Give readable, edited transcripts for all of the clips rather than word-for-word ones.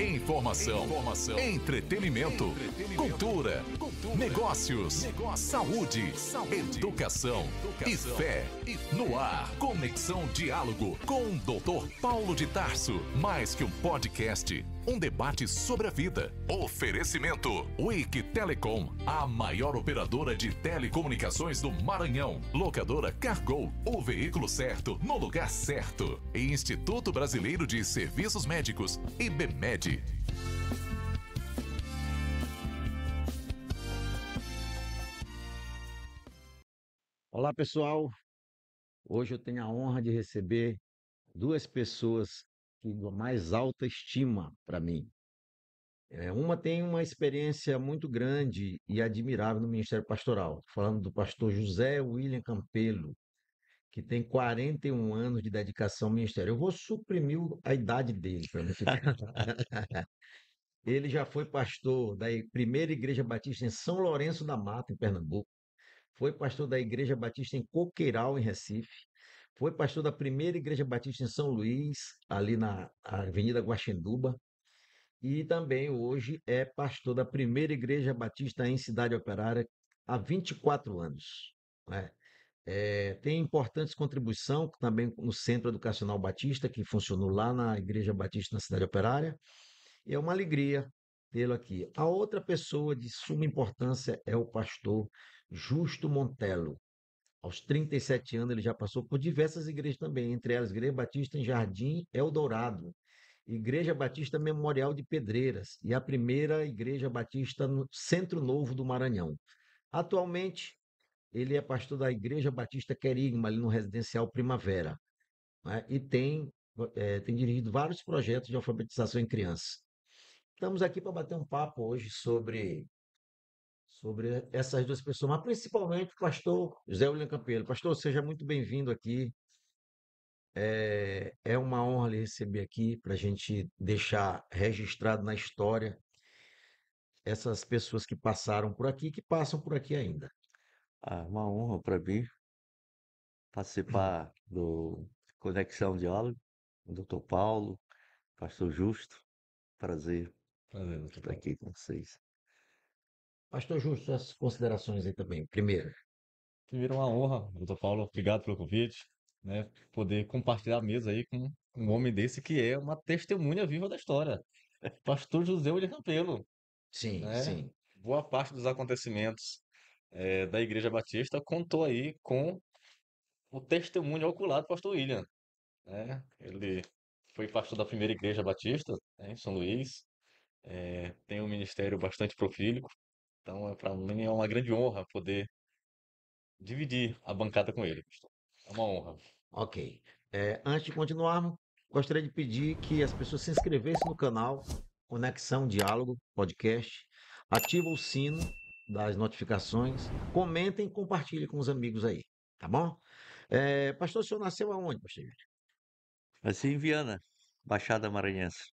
Informação, entretenimento, cultura, negócios, saúde, educação e fé. No ar, Conexão Diálogo com o Dr. Paulo de Tarso. Mais que um podcast, um debate sobre a vida. Oferecimento Wiki Telecom, a maior operadora de telecomunicações do Maranhão. Locadora Cargo, o veículo certo no lugar certo. E Instituto Brasileiro de Serviços Médicos, IBMED. Olá, pessoal. Hoje eu tenho a honra de receber duas pessoas que da mais alta estima para mim. Uma tem uma experiência muito grande e admirável no Ministério Pastoral. Tô falando do pastor José William Campelo, que tem 41 anos de dedicação ao ministério. Eu vou suprimir a idade dele para não ficar. Ele já foi pastor da Primeira Igreja Batista em São Lourenço da Mata, em Pernambuco. Foi pastor da Igreja Batista em Coqueiral, em Recife. Foi pastor da Primeira Igreja Batista em São Luís, ali na Avenida Guaxinduba. E também hoje é pastor da Primeira Igreja Batista em Cidade Operária há 24 anos, né? Tem importante contribuição também no Centro Educacional Batista, que funcionou lá na Igreja Batista na Cidade Operária. E é uma alegria tê-lo aqui. A outra pessoa de suma importância é o pastor Justo Montello. Aos 37 anos, ele já passou por diversas igrejas também, entre elas Igreja Batista em Jardim Eldorado, Igreja Batista Memorial de Pedreiras e a primeira Igreja Batista no Centro Novo do Maranhão. Atualmente, ele é pastor da Igreja Batista Querigma, ali no Residencial Primavera, né? E tem dirigido vários projetos de alfabetização em crianças. Estamos aqui para bater um papo hoje sobre essas duas pessoas, mas principalmente o pastor José William Campelo. Pastor, seja muito bem-vindo aqui. É uma honra lhe receber aqui para a gente deixar registrado na história essas pessoas que passaram por aqui, que passam por aqui ainda. Uma honra para mim participar do Conexão Diálogo, o Dr. Paulo, Pastor Justo. Prazer Prazer, doutor estar Paulo. aqui com vocês. Pastor Justo, suas considerações aí também. Primeiro, Primeiro, uma honra, doutor Paulo. Obrigado pelo convite, né? Poder compartilhar a mesa aí com um homem desse que é uma testemunha viva da história. Pastor José William Campelo, sim, né? sim. Boa parte dos acontecimentos da Igreja Batista contou aí com o testemunho ocular do pastor William, né? Ele foi pastor da primeira Igreja Batista, né, em São Luís. Tem um ministério bastante profílico. Então, para mim é uma grande honra poder dividir a bancada com ele, pastor. É uma honra. Ok. Antes de continuarmos, gostaria de pedir que as pessoas se inscrevessem no canal Conexão Diálogo Podcast, ativa o sino das notificações, comentem e compartilhem com os amigos aí, tá bom? Pastor, o senhor nasceu aonde, pastor? Assim, em Viana, Baixada Maranhense.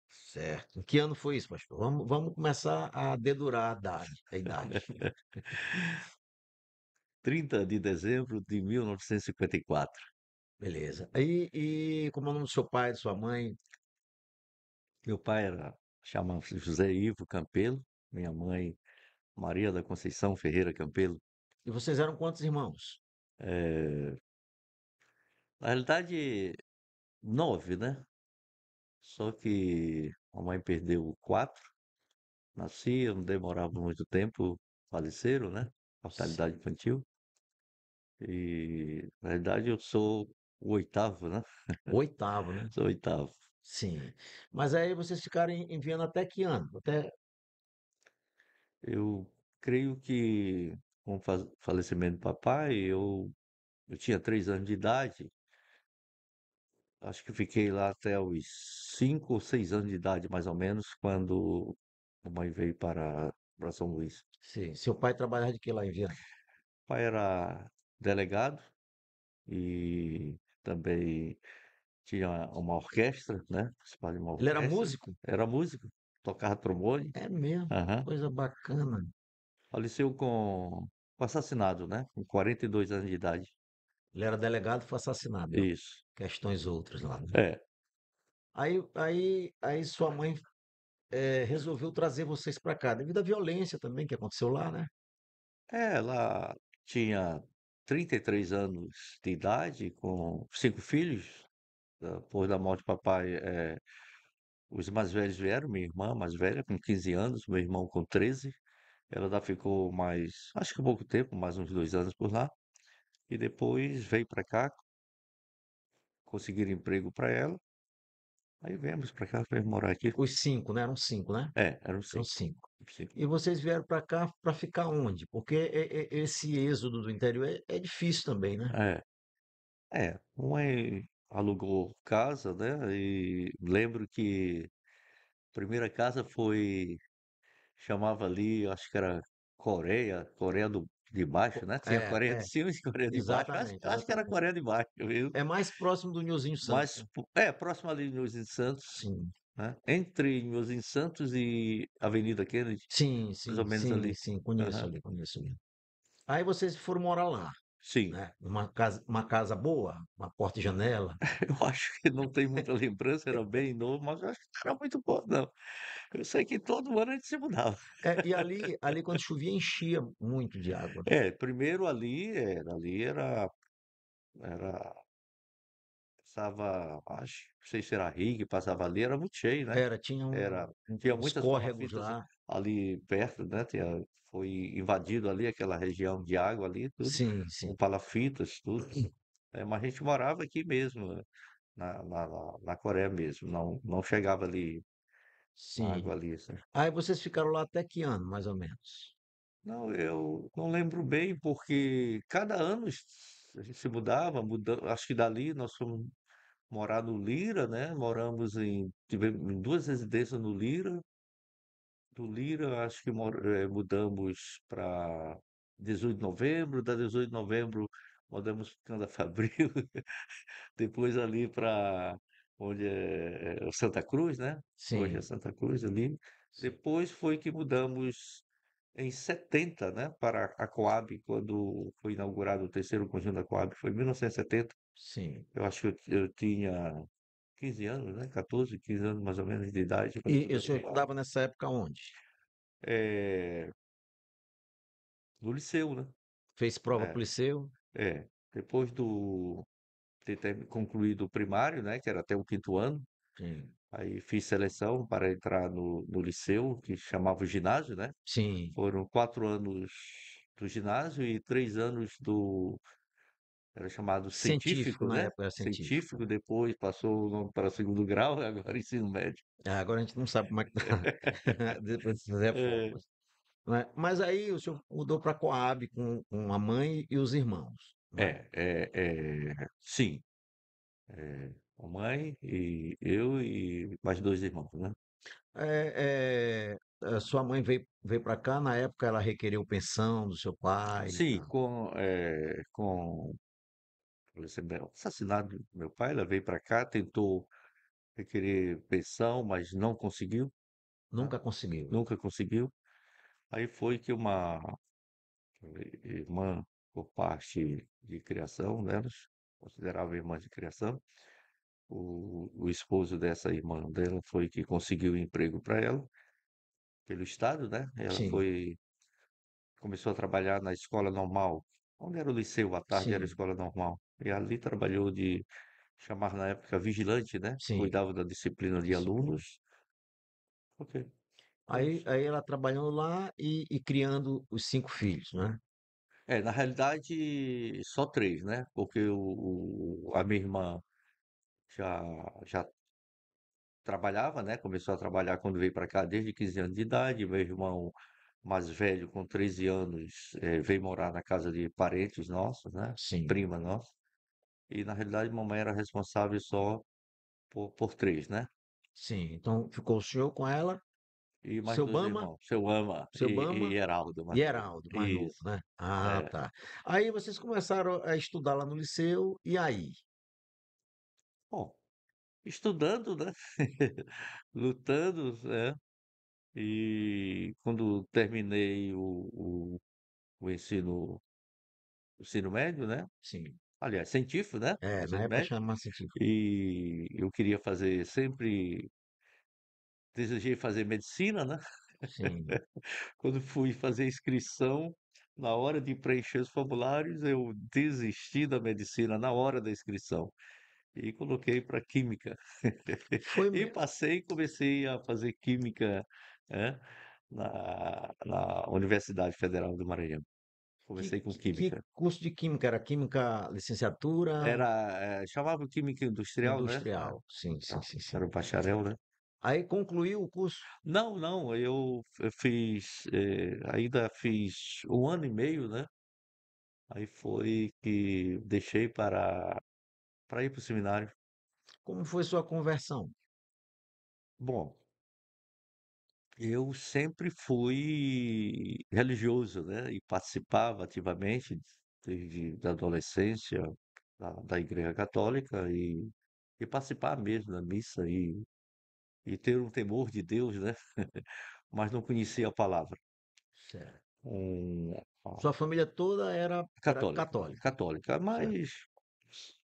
Certo. Em que ano foi isso, pastor? Vamos começar a dedurar a idade. 30 de dezembro de 1954. Beleza. E como é o nome do seu pai, de sua mãe? Meu pai chamava-se José Ivo Campelo, minha mãe Maria da Conceição Ferreira Campelo. E vocês eram quantos irmãos? É, Na realidade, 9, né? Só que a mãe perdeu 4. Nasci, não demorava muito tempo, faleceram, né? Mortalidade Sim. infantil. E, na realidade, eu sou o oitavo, né? Oitavo, né? Sou o oitavo. Sim. Mas aí vocês ficaram em Viana até que ano? Até. Eu creio que, com o falecimento do papai, eu tinha 3 anos de idade. Acho que fiquei lá até os 5 ou 6 anos de idade, mais ou menos, quando a mãe veio para São Luís. Sim. Seu pai trabalhava de que lá em Viana? O pai era delegado e também tinha uma orquestra, né? Participava de uma Ele era orquestra. músico? Era músico, tocava trombone. É mesmo. Aham. Coisa bacana. Faleceu com assassinado, né? Com 42 anos de idade. Ele era delegado e foi assassinado, né? Isso. Questões outras lá, né? É. Aí sua mãe resolveu trazer vocês para cá, devido à violência também que aconteceu lá, né? Ela tinha 33 anos de idade, com 5 filhos. Depois da morte do papai, os mais velhos vieram, minha irmã mais velha, com 15 anos, meu irmão com 13. Ela ainda ficou mais, acho que pouco tempo, mais uns 2 anos por lá. E depois veio para cá, conseguiram emprego para ela. Aí viemos para cá, viemos morar aqui. Os 5, né? Eram 5, né? Eram Eram 5. 5. Cinco. E vocês vieram para cá para ficar onde? Porque esse êxodo do interior é difícil também, né? É, um alugou casa, né? E lembro que a primeira casa foi, chamava ali, acho que era Coreia de Baixo, né? Tinha Coreia de Cima e Coreia de Baixo. Acho, Exatamente, acho que era exatamente. Coreia de Baixo, viu? É mais próximo do Nhozinho Santos, Mas, né? próximo ali de Santos, Sim, né? Entre Nhozinho Santos e Avenida Kennedy, sim, mais sim, ou menos sim, ali. sim, conheço Aham. ali, conheço ali. Aí vocês foram morar lá, Sim, né? Uma casa boa, uma porta e janela. eu acho que não tem muita lembrança, era bem novo, mas eu acho que não era muito bom, não. Eu sei que todo ano a gente se mudava. E ali quando chovia enchia muito de água. Primeiro era, passava, acho, não sei se era rio que passava ali, era muito cheio, né? Tinha Era, tinha uns muitas córregos palafitas lá. ali perto, né? Foi invadido ali aquela região de água ali, tudo, Sim, com sim, palafitas, tudo. Mas a gente morava aqui mesmo, né? Na Coreia mesmo, não chegava ali a água sim. ali, assim. Aí vocês ficaram lá até que ano, mais ou menos? Não, eu não lembro bem, porque cada ano a gente se acho que dali nós fomos morar no Lira, né? Tivemos em duas residências no Lira. Do Lira, acho que mudamos para 18 de novembro. Da 18 de novembro, mudamos para Canda Fabril. Depois ali para onde é o Santa Cruz, né? Hoje é Sim, Santa Cruz ali. sim, Depois foi que mudamos em 70, né? Para a Coab, quando foi inaugurado o terceiro conjunto da Coab. Foi em 1970. sim. Eu acho que eu tinha 15 anos, né? 14, 15 anos mais ou menos de idade quando E o mudamos senhor para lá. estudava nessa época onde? É, no liceu, né? Fez prova É, para o liceu? Depois de ter concluído o primário, né? Que era até o quinto ano. Sim, Aí fiz seleção para entrar no liceu, que chamava ginásio, né? sim. Foram 4 anos do ginásio e 3 anos era chamado Científico, científico, na né? época era científico. Científico, depois passou para segundo grau, agora ensino médio. Agora a gente não sabe como é que tá depois dessas É, reformas, né? Mas aí o senhor mudou para Coab com a mãe e os irmãos, né? sim, a mãe e eu e mais 2 irmãos, né? A sua mãe veio para cá, na época ela requeriu pensão do seu pai e Sim, tal. com o assassinato do meu pai, ela veio para cá, tentou requerer pensão, mas não conseguiu, né? Nunca conseguiu. Nunca conseguiu. Aí foi que uma irmã, por parte de criação delas, considerava irmã de criação, o esposo dessa irmã dela foi que conseguiu emprego para ela, pelo Estado, né? Ela Sim, começou a trabalhar na escola normal, onde era o liceu, à tarde era a sim, escola normal. E ali trabalhou chamar na época vigilante, né? sim. Cuidava da disciplina de Disciplina. alunos. Ok, foi Aí, isso. aí ela trabalhando lá e criando os 5 filhos, né? Na realidade, só três, né? Porque a minha irmã já, já trabalhava, né? Começou a trabalhar quando veio para cá desde 15 anos de idade. Meu irmão mais velho, com 13 anos, veio morar na casa de parentes nossos, né? Sim, Prima nossa. E na realidade, mamãe era responsável só por três, né? sim. Então ficou o senhor com ela, E mais seu dois Bama, irmãos, seu Ama seu e Bama Heraldo, e mais novo. Heraldo, mais novo, Isso. né? Ah, É. tá. Aí vocês começaram a estudar lá no liceu, e aí? Bom, estudando, né? Lutando, né? E quando terminei o ensino médio, né? Sim. Aliás, científico, né? Na Ensino época médio. chamava científico. E eu queria fazer sempre desejei fazer medicina, né? Sim. Quando fui fazer a inscrição, na hora de preencher os formulários, eu desisti da medicina na hora da inscrição e coloquei para química. Foi E mesmo. passei e comecei a fazer química, né, na Universidade Federal do Maranhão. Que, Comecei com que química. curso de química? Era química licenciatura Chamava química industrial, né? industrial? Sim, sim, sim, Era sim. o bacharel, né? Aí concluiu o curso. Não, não, eu fiz, ainda fiz um ano e meio, né? Aí foi que deixei para ir para o seminário. Como foi sua conversão? Bom, eu sempre fui religioso, né? E participava ativamente desde a adolescência da Igreja Católica e participar mesmo da missa e ter um temor de Deus, né? Mas não conhecia a palavra. Certo. Um, Sua família toda era católica, católica. católica, Certo. mas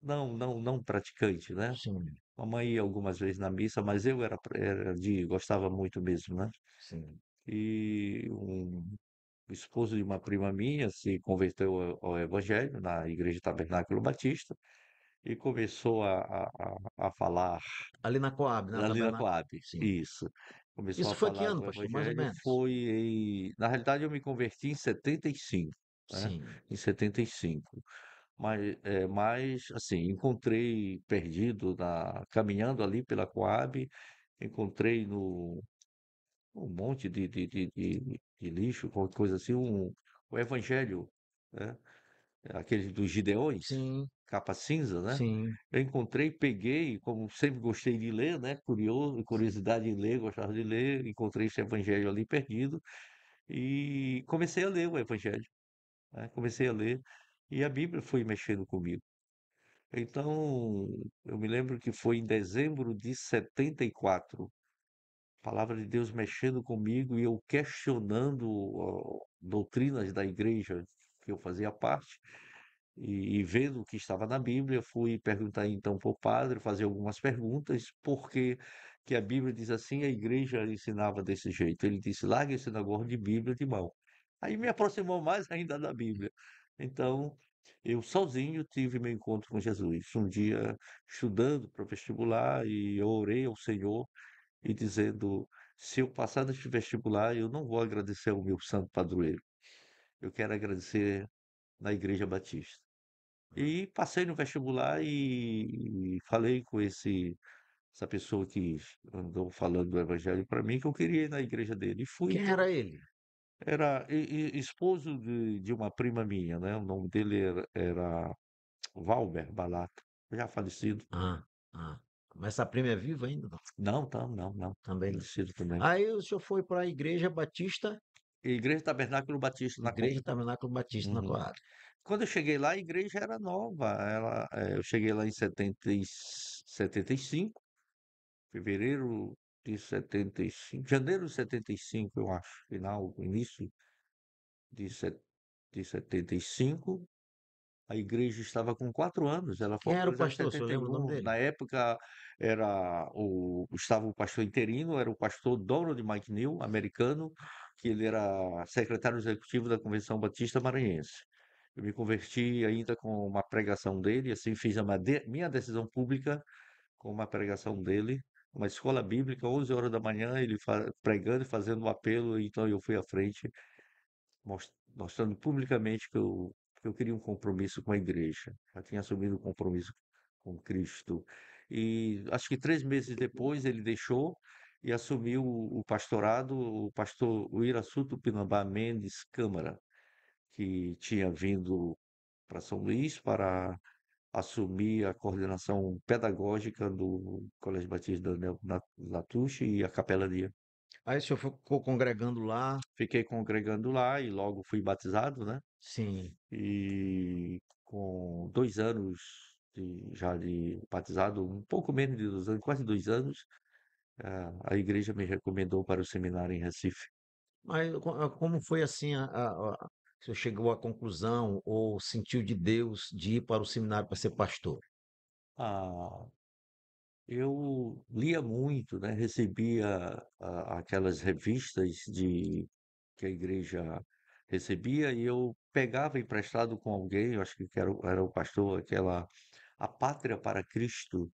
não praticante, né? Sim, Mamãe ia algumas vezes na missa, mas eu gostava muito mesmo, né? sim. E o esposo de uma prima minha se converteu ao Evangelho na Igreja Tabernáculo Batista e começou a falar Ali na Coab, na ali na Tabernáculo. Coab, Sim. isso. Começou Isso a foi que falar ano, do pastor? Mais ou Evangelho, menos. na realidade eu me converti em 75, né? Sim. Em 75. Mas assim, encontrei perdido caminhando ali pela Coab, encontrei no um monte de lixo, qualquer coisa assim, o Evangelho, né? Aquele dos Gideões, Sim, capa cinza, né? sim. Eu encontrei, peguei, como sempre gostei de ler, né? Curioso, curiosidade em ler, gostava de ler, encontrei esse Evangelho ali perdido e comecei a ler o Evangelho, né? Comecei a ler e a Bíblia foi mexendo comigo. Então, eu me lembro que foi em dezembro de 74, palavra de Deus mexendo comigo e eu questionando doutrinas da igreja que eu fazia parte e vendo o que estava na Bíblia, fui perguntar então para o padre, fazer algumas perguntas, porque que a Bíblia diz assim, a igreja ensinava desse jeito. Ele disse, larga esse negócio de Bíblia de mão. Aí me aproximou mais ainda da Bíblia. Então, eu sozinho tive meu encontro com Jesus. Um dia, estudando para o vestibular, e eu orei ao Senhor e dizendo: se eu passar neste vestibular, eu não vou agradecer ao meu santo padroeiro. Eu quero agradecer na Igreja Batista. E passei no vestibular e falei com essa pessoa que andou falando do Evangelho para mim, que eu queria ir na igreja dele. E fui, Quem então. era ele? Era esposo de uma prima minha, né? O nome dele era Valber Balato, já falecido. Ah, ah. Mas essa prima é viva ainda? Não, Não, tá, não, não. também não. Falecido também. Aí o senhor foi para a Igreja Batista, Igreja Tabernáculo Batista na Igreja Tabernáculo Batista na Uhum. Coab. Quando eu cheguei lá, a igreja era nova. Eu cheguei lá em 75, fevereiro de 75, janeiro de 75, eu acho, final, início de, set- de 75. A igreja estava com 4 anos, ela foi Quem era o autorizada em pastor? O senhor setenta e lembra o nome um. dele? Na época estava o pastor interino, era o pastor Donald McNeil, americano, que ele era secretário executivo da Convenção Batista Maranhense. Eu me converti ainda com uma pregação dele, assim fiz minha decisão pública com uma pregação dele, uma escola bíblica, 11 horas da manhã, ele pregando e fazendo um apelo, então eu fui à frente mostrando publicamente que eu queria um compromisso com a igreja. Já tinha assumido um compromisso com Cristo. E acho que 3 meses depois ele deixou e assumiu o pastorado o pastor Uiraçu Tupinambá Mendes Câmara, que tinha vindo para São Luís para assumir a coordenação pedagógica do Colégio Batista Daniel Latouche e a capelania. Aí o senhor ficou congregando lá? Fiquei congregando lá e logo fui batizado, né? Sim. E com 2 anos já de batizado, um pouco menos de 2 anos, quase 2 anos, a igreja me recomendou para o seminário em Recife. Mas como foi assim, o senhor chegou à conclusão ou sentiu de Deus de ir para o seminário para ser pastor? Ah, eu lia muito, né? Recebia aquelas revistas que a igreja recebia e eu pegava emprestado com alguém, eu acho que era o pastor, aquela A Pátria para Cristo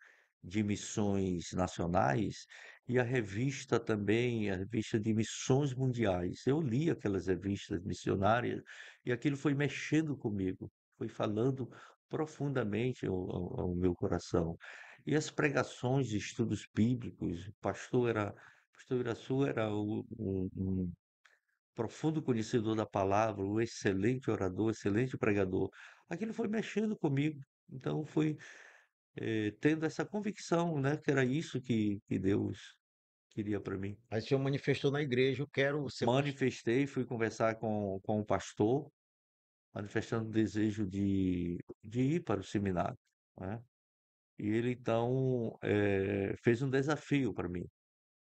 de Missões Nacionais e a revista também, a revista de Missões Mundiais. Eu li aquelas revistas missionárias e aquilo foi mexendo comigo, foi falando profundamente ao meu coração. E as pregações de estudos bíblicos, pastor Iraçu era um profundo conhecedor da palavra, um excelente orador, excelente pregador. Aquilo foi mexendo comigo. Então fui tendo essa convicção, né, que era isso que Deus queria para mim. Aí o senhor manifestou na igreja, eu quero ser pastor. Manifestei, fui conversar com o pastor, manifestando o desejo de ir para o seminário, né? E ele então fez um desafio para mim.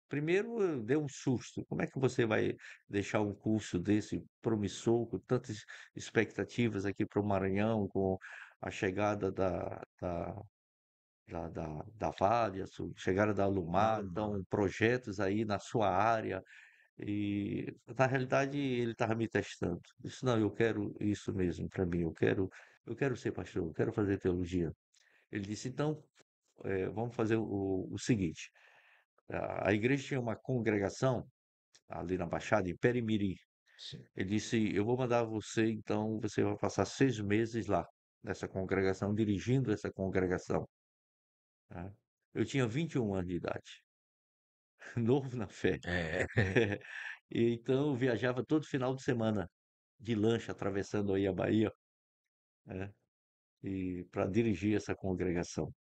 Primeiro, deu um susto. Como é que você vai deixar um curso desse promissor, com tantas expectativas aqui para o Maranhão, com a chegada da Vale, a chegada da Alumar, Alma. então projetos aí na sua área. E na realidade ele estava me testando. Disse, não, eu quero isso mesmo para mim, eu quero ser pastor, eu quero fazer teologia. Ele disse, então, vamos fazer o seguinte. A igreja tinha uma congregação ali na Baixada, em Perimirim. Sim. Ele disse, eu vou mandar você, então você vai passar 6 meses lá, nessa congregação, dirigindo essa congregação, né? Eu tinha 21 anos de idade, novo na fé. É. E então eu viajava todo final de semana de lancha, atravessando aí a Bahia, né? E para dirigir essa congregação.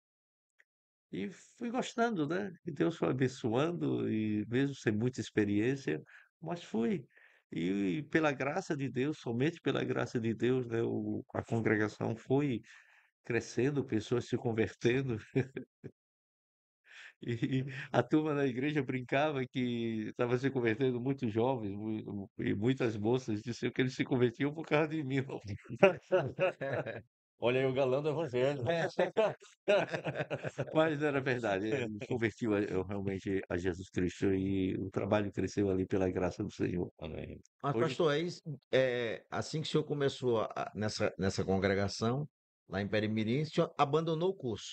E fui gostando, né? E Deus foi abençoando, e mesmo sem muita experiência, mas fui. E pela graça de Deus, somente pela graça de Deus, né? A congregação foi crescendo, pessoas se convertendo. E a turma da igreja brincava que estava se convertendo muitos jovens e muitas moças diziam que eles se convertiam por causa de mim. Olha aí o galã do evangelho. Mas era verdade, me convertiu eu realmente a Jesus Cristo e o trabalho cresceu ali pela graça do Senhor. Amém. Mas, Hoje, pastor, assim que o senhor começou nessa congregação, lá em Perimirim, o senhor abandonou o curso.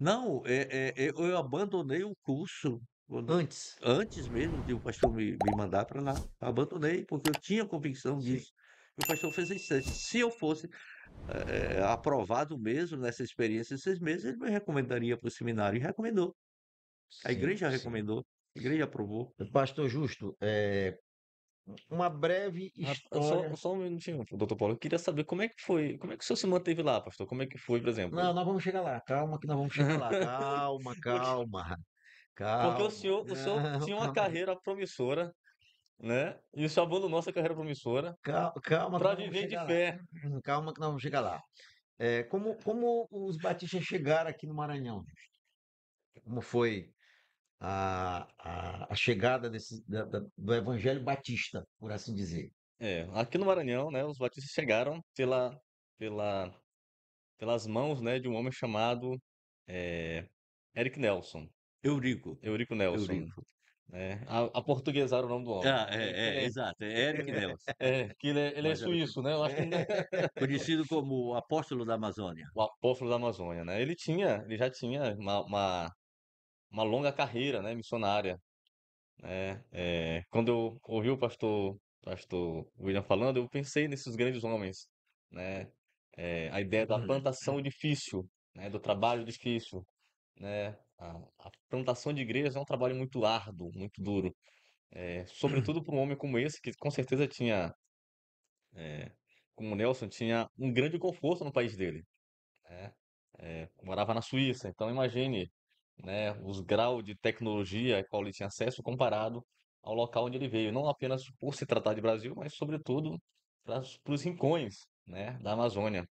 não, eu abandonei o curso Antes. antes mesmo de o pastor me mandar para lá. Abandonei, porque eu tinha convicção Sim. disso. E o pastor fez isso. Se eu fosse aprovado mesmo nessa experiência de 6 meses, ele me recomendaria para o seminário. E recomendou. A Sim, igreja sim. recomendou. A igreja aprovou. Pastor Justo, uma breve história. Só um minutinho, doutor Paulo. Eu queria saber como é que foi, como é que o senhor se manteve lá, pastor? Como é que foi, por exemplo? Não, nós vamos chegar lá. Calma que nós vamos chegar lá. Calma, Porque, calma, porque calma. o senhor Não, tinha uma calma. carreira promissora, né? E o senhor abandonou essa carreira promissora Calma que para nós vamos viver de chegar lá. fé. Calma que nós vamos chegar lá. Como os batistas chegaram aqui no Maranhão? Como foi a chegada do Evangelho Batista, por assim dizer? É, aqui no Maranhão, né, os batistas chegaram pela, pelas mãos, né, de um homem chamado é, Eric Nelson, Eurico. Eurico Nelson, Eurico. né? Aportuguesaram o nome do homem. Ah, exato. É Eric Nelson. Que ele é Mas era suíço, né? Eu acho que não é conhecido como o apóstolo da Amazônia. o apóstolo da Amazônia, né? Ele já tinha uma longa carreira, né, missionária, né? Quando eu ouvi o pastor William falando, eu pensei nesses grandes homens, né? A ideia da plantação difícil, né? Do trabalho difícil, né? A plantação de igrejas é um trabalho muito árduo, muito duro, sobretudo para um homem como esse, que com certeza tinha, como o Nelson, tinha um grande conforto no país dele, né? Morava na Suíça, então imagine, né, os graus de tecnologia a qual ele tinha acesso comparado ao local onde ele veio, não apenas por se tratar de Brasil, mas sobretudo para os rincões, né, da Amazônia.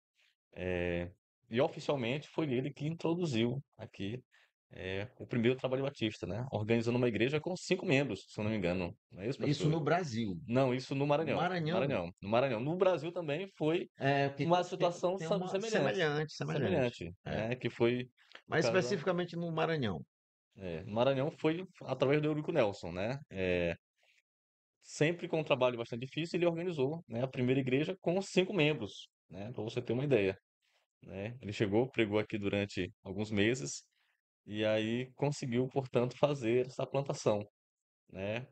É, e oficialmente foi ele que introduziu aqui o primeiro trabalho batista, né, organizando uma igreja com 5 membros, se eu não me engano. Não é isso, Isso pastor? no Brasil. Não, isso no No Maranhão. No Maranhão, Maranhão. No Maranhão. No Brasil também foi porque uma tem, situação tem uma semelhante. semelhante, semelhante. Semelhante, né? Que foi o Mas caso da. especificamente no Maranhão. No Maranhão foi através do Eurico Nelson, né? Sempre com um trabalho bastante difícil, ele organizou, né, a primeira igreja com 5 membros, né? Para você ter uma ideia, né? Ele chegou, pregou aqui durante alguns meses e aí conseguiu, portanto, fazer essa plantação, né?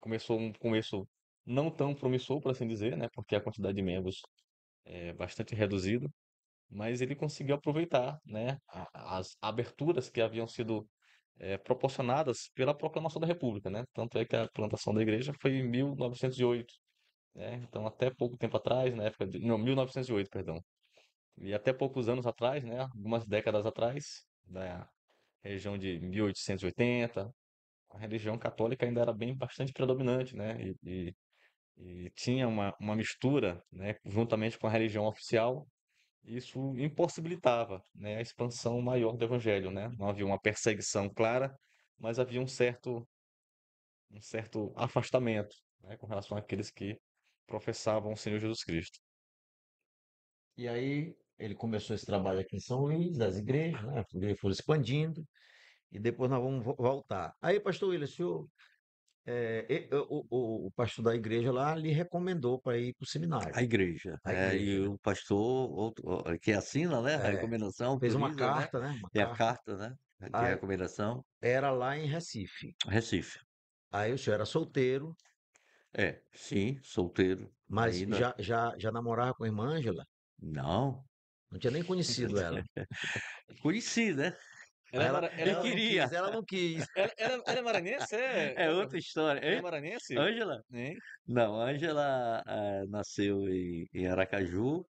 Começou um começo não tão promissor, por assim dizer, né? Porque a quantidade de membros é bastante reduzida, mas ele conseguiu aproveitar, né, as aberturas que haviam sido proporcionadas pela proclamação da República, né? Tanto é que a plantação da igreja foi em 1908, né? Então, até pouco tempo atrás, na época de, não, 1908, perdão. E até poucos anos atrás, né, algumas décadas atrás, na região de 1880, a religião católica ainda era bem bastante predominante, né? E tinha uma mistura, né, juntamente com a religião oficial. Isso impossibilitava, né, a expansão maior do evangelho, né? Não havia uma perseguição clara, mas havia um certo afastamento, né, com relação àqueles que professavam o Senhor Jesus Cristo. E aí ele começou esse trabalho aqui em São Luís, das igrejas, né? As igrejas foram expandindo, e depois nós vamos voltar. Aí, pastor William, o senhor, o pastor da igreja lá lhe recomendou para ir para o seminário, A igreja, a e igreja, né? o pastor, que assina, né, a É, recomendação, fez uma autoriza, né, carta, né? Uma e a carta. carta, né, de Aí, recomendação, era lá em Recife. Recife. Aí o senhor era solteiro, É, sim, solteiro mas ainda. já namorava com a irmã Ângela? Não, Não tinha nem conhecido ela. conheci, né, Ela é, Ela, mara... ela, e ela é- não queria. quis, ela não quis. ela é maranhense? É outra história. Ela é Hein? maranhense? Ângela? Hein? Não, Ângela nasceu em Aracaju,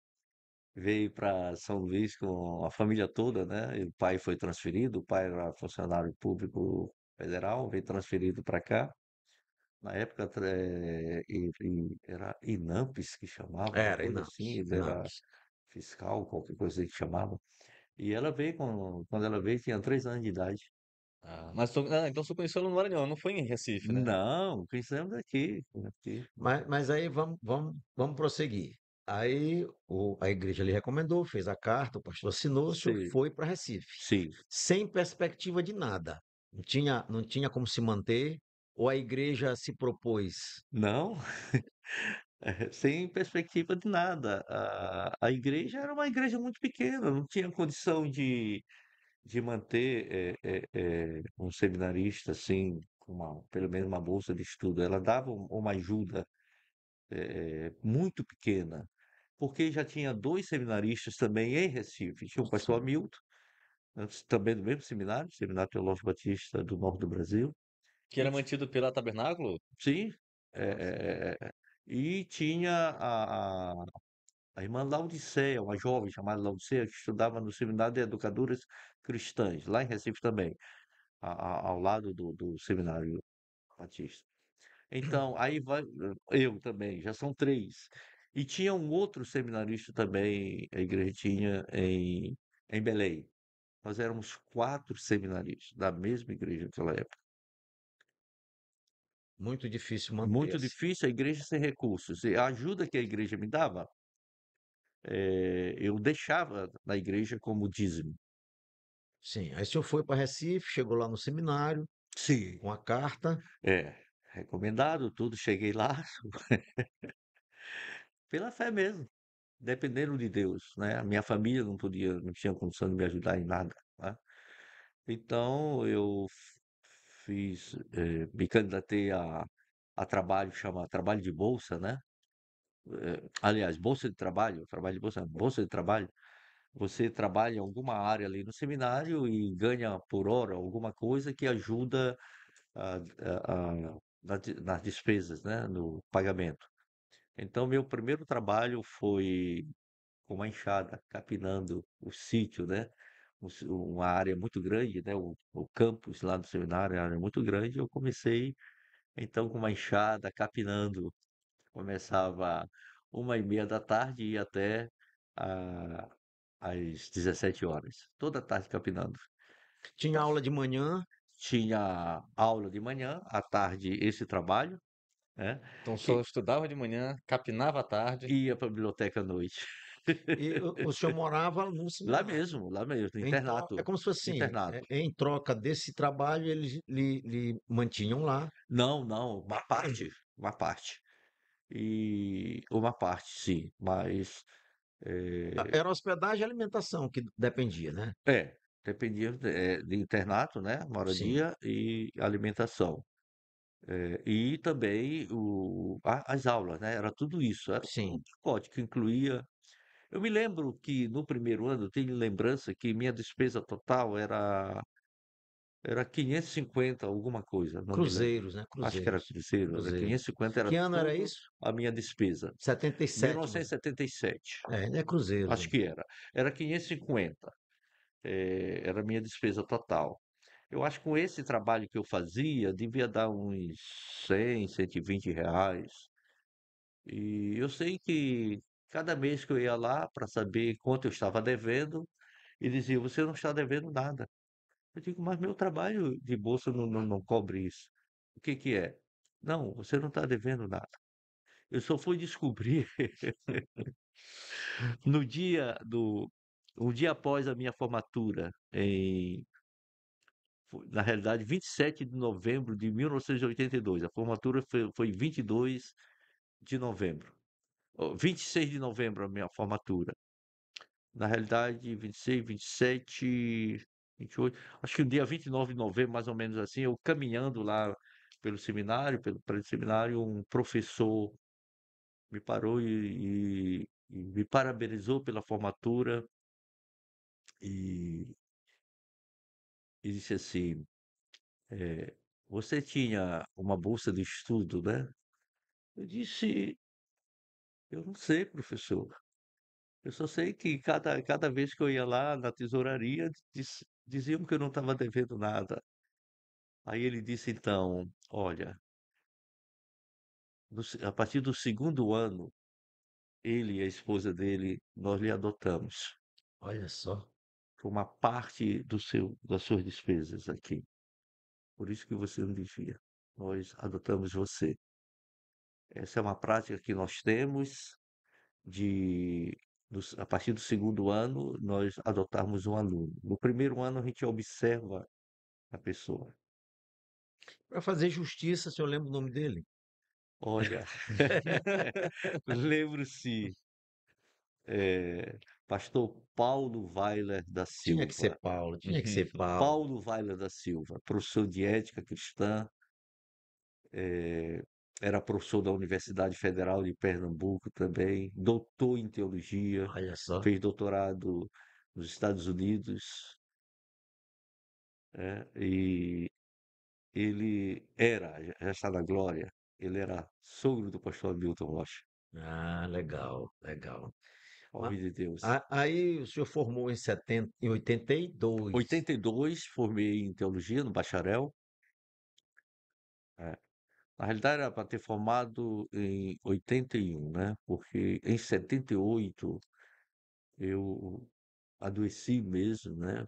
veio para São Luís com a família toda, né? E o pai foi transferido, o pai era funcionário público federal, veio transferido para cá. Na época era Inampes que chamava, uma Era, coisa assim, Inampes, ele era Inampes. fiscal, qualquer coisa assim que chamava. E ela veio, quando ela veio, tinha 3 anos de idade. Então você conheceu ela no Maranhão, não foi em Recife, né? Não, conhecemos aqui. Mas aí vamos prosseguir. Aí a igreja lhe recomendou, fez a carta, o pastor assinou, o senhor Sim, foi para Recife, sim. sem perspectiva de nada. Não tinha como se manter, ou a igreja se propôs. Não, sem perspectiva de nada. A igreja era uma igreja muito pequena, não tinha condição de manter um seminarista assim, com pelo menos uma bolsa de estudo. Ela dava uma ajuda muito pequena, porque já tinha 2 seminaristas também em Recife. Tinha o pastor Sim. Hamilton, antes também do mesmo seminário, Seminário Teológico Batista do Norte do Brasil, Que e era mantido pela Tabernáculo? sim, Nossa. e tinha a irmã Laodiceia, uma jovem chamada Laodiceia, que estudava no Seminário de Educadoras Cristãs, lá em Recife também, ao lado do Seminário Batista. Então, aí vai, eu também, já são 3. E tinha um outro seminarista também, a igreja tinha em Belém. Nós éramos 4 seminaristas da mesma igreja naquela época. Muito difícil manter Muito assim. difícil a igreja sem recursos. E a ajuda que a igreja me dava, eu deixava na igreja como dízimo. Sim. Aí o senhor foi para Recife, chegou lá no seminário Sim. com a carta. É, recomendado tudo. Cheguei lá pela fé mesmo, dependendo de Deus, né? A minha família não podia, não tinha condição de me ajudar em nada, né? Então eu me candidatei a trabalho, chama trabalho de bolsa, né? Aliás, bolsa de trabalho, trabalho de bolsa, bolsa de trabalho. Você trabalha em alguma área ali no seminário e ganha por hora alguma coisa que ajuda nas despesas, né? No pagamento. Então, meu primeiro trabalho foi com uma enxada, capinando o sítio, né? Uma área muito grande, né? O campus lá do seminário, era muito grande. Eu comecei, então, com uma enxada, capinando. Começava 1h30 da tarde e ia até ah, às 17 horas. Toda tarde capinando. Tinha aula de manhã. Tinha aula de manhã, à tarde esse trabalho, né? Então só E estudava de manhã, capinava à tarde. ia para a biblioteca à noite. E o senhor morava no seminário. Lá mesmo, no Então, é internato, como se fosse assim, internato. em troca desse trabalho, eles lhe mantinham lá. Não, não, uma parte. E uma parte, sim, mas Era hospedagem e alimentação que dependia, né? dependia de internato, né, Sim, moradia e alimentação. E também as aulas, né? Era tudo isso, era um sim. pacote que incluía. Eu me lembro que no primeiro ano, eu tenho lembrança que minha despesa total era 550 alguma coisa, não me lembro. Cruzeiros, né? Acho que era Cruzeiros. cruzeiro, era Cruzeiros. 550, era Que ano era tudo isso? a minha despesa. 77, mas. 1977, É cruzeiros. acho que era. Era 550, era a minha despesa total. Eu acho que com esse trabalho que eu fazia, devia dar uns 100, R$ 120. E eu sei que cada mês que eu ia lá para saber quanto eu estava devendo, ele dizia: Você não está devendo nada. Eu digo: Mas meu trabalho de bolsa não cobre isso. O que que é? Não, você não está devendo nada. Eu só fui descobrir no um dia após a minha formatura, na realidade, 27 de novembro de 1982. A formatura foi 22 de novembro. 26 de novembro a minha formatura. Na realidade, 26, 27, 28. Acho que o dia 29 de novembro, mais ou menos assim, eu caminhando lá pelo seminário, pelo pré-seminário, um professor me parou e me parabenizou pela formatura e, e disse assim: eh, Você tinha uma bolsa de estudo, né? Eu disse: Eu não sei, professor. Eu só sei que cada vez que eu ia lá na tesouraria, diziam que eu não estava devendo nada. Aí ele disse então: Olha, a partir do segundo ano, ele e a esposa dele, nós lhe adotamos. Olha só. Foi uma parte das suas despesas aqui. Por isso que você não devia. Nós adotamos você. Essa é uma prática que nós temos de, a partir do segundo ano, nós adotarmos um aluno. No primeiro ano, a gente observa a pessoa. Para fazer justiça, o senhor lembra o nome dele? Olha, lembro-se, pastor Paulo Weiler da Tinha que ser Silva. Paulo, tinha que ser Paulo. Paulo Weiler da Silva, professor de ética cristã, era professor da Universidade Federal de Pernambuco também, doutor em teologia, Olha só. fez doutorado nos Estados Unidos, né? E ele já está na glória, ele era sogro do pastor Milton Rocha, Ah, legal, legal. Ma- homem de Deus. Aí o senhor formou em 82. 82, formei em teologia no bacharel. É. Na realidade era para ter formado em 81, né? Porque em 78 eu adoeci mesmo, né?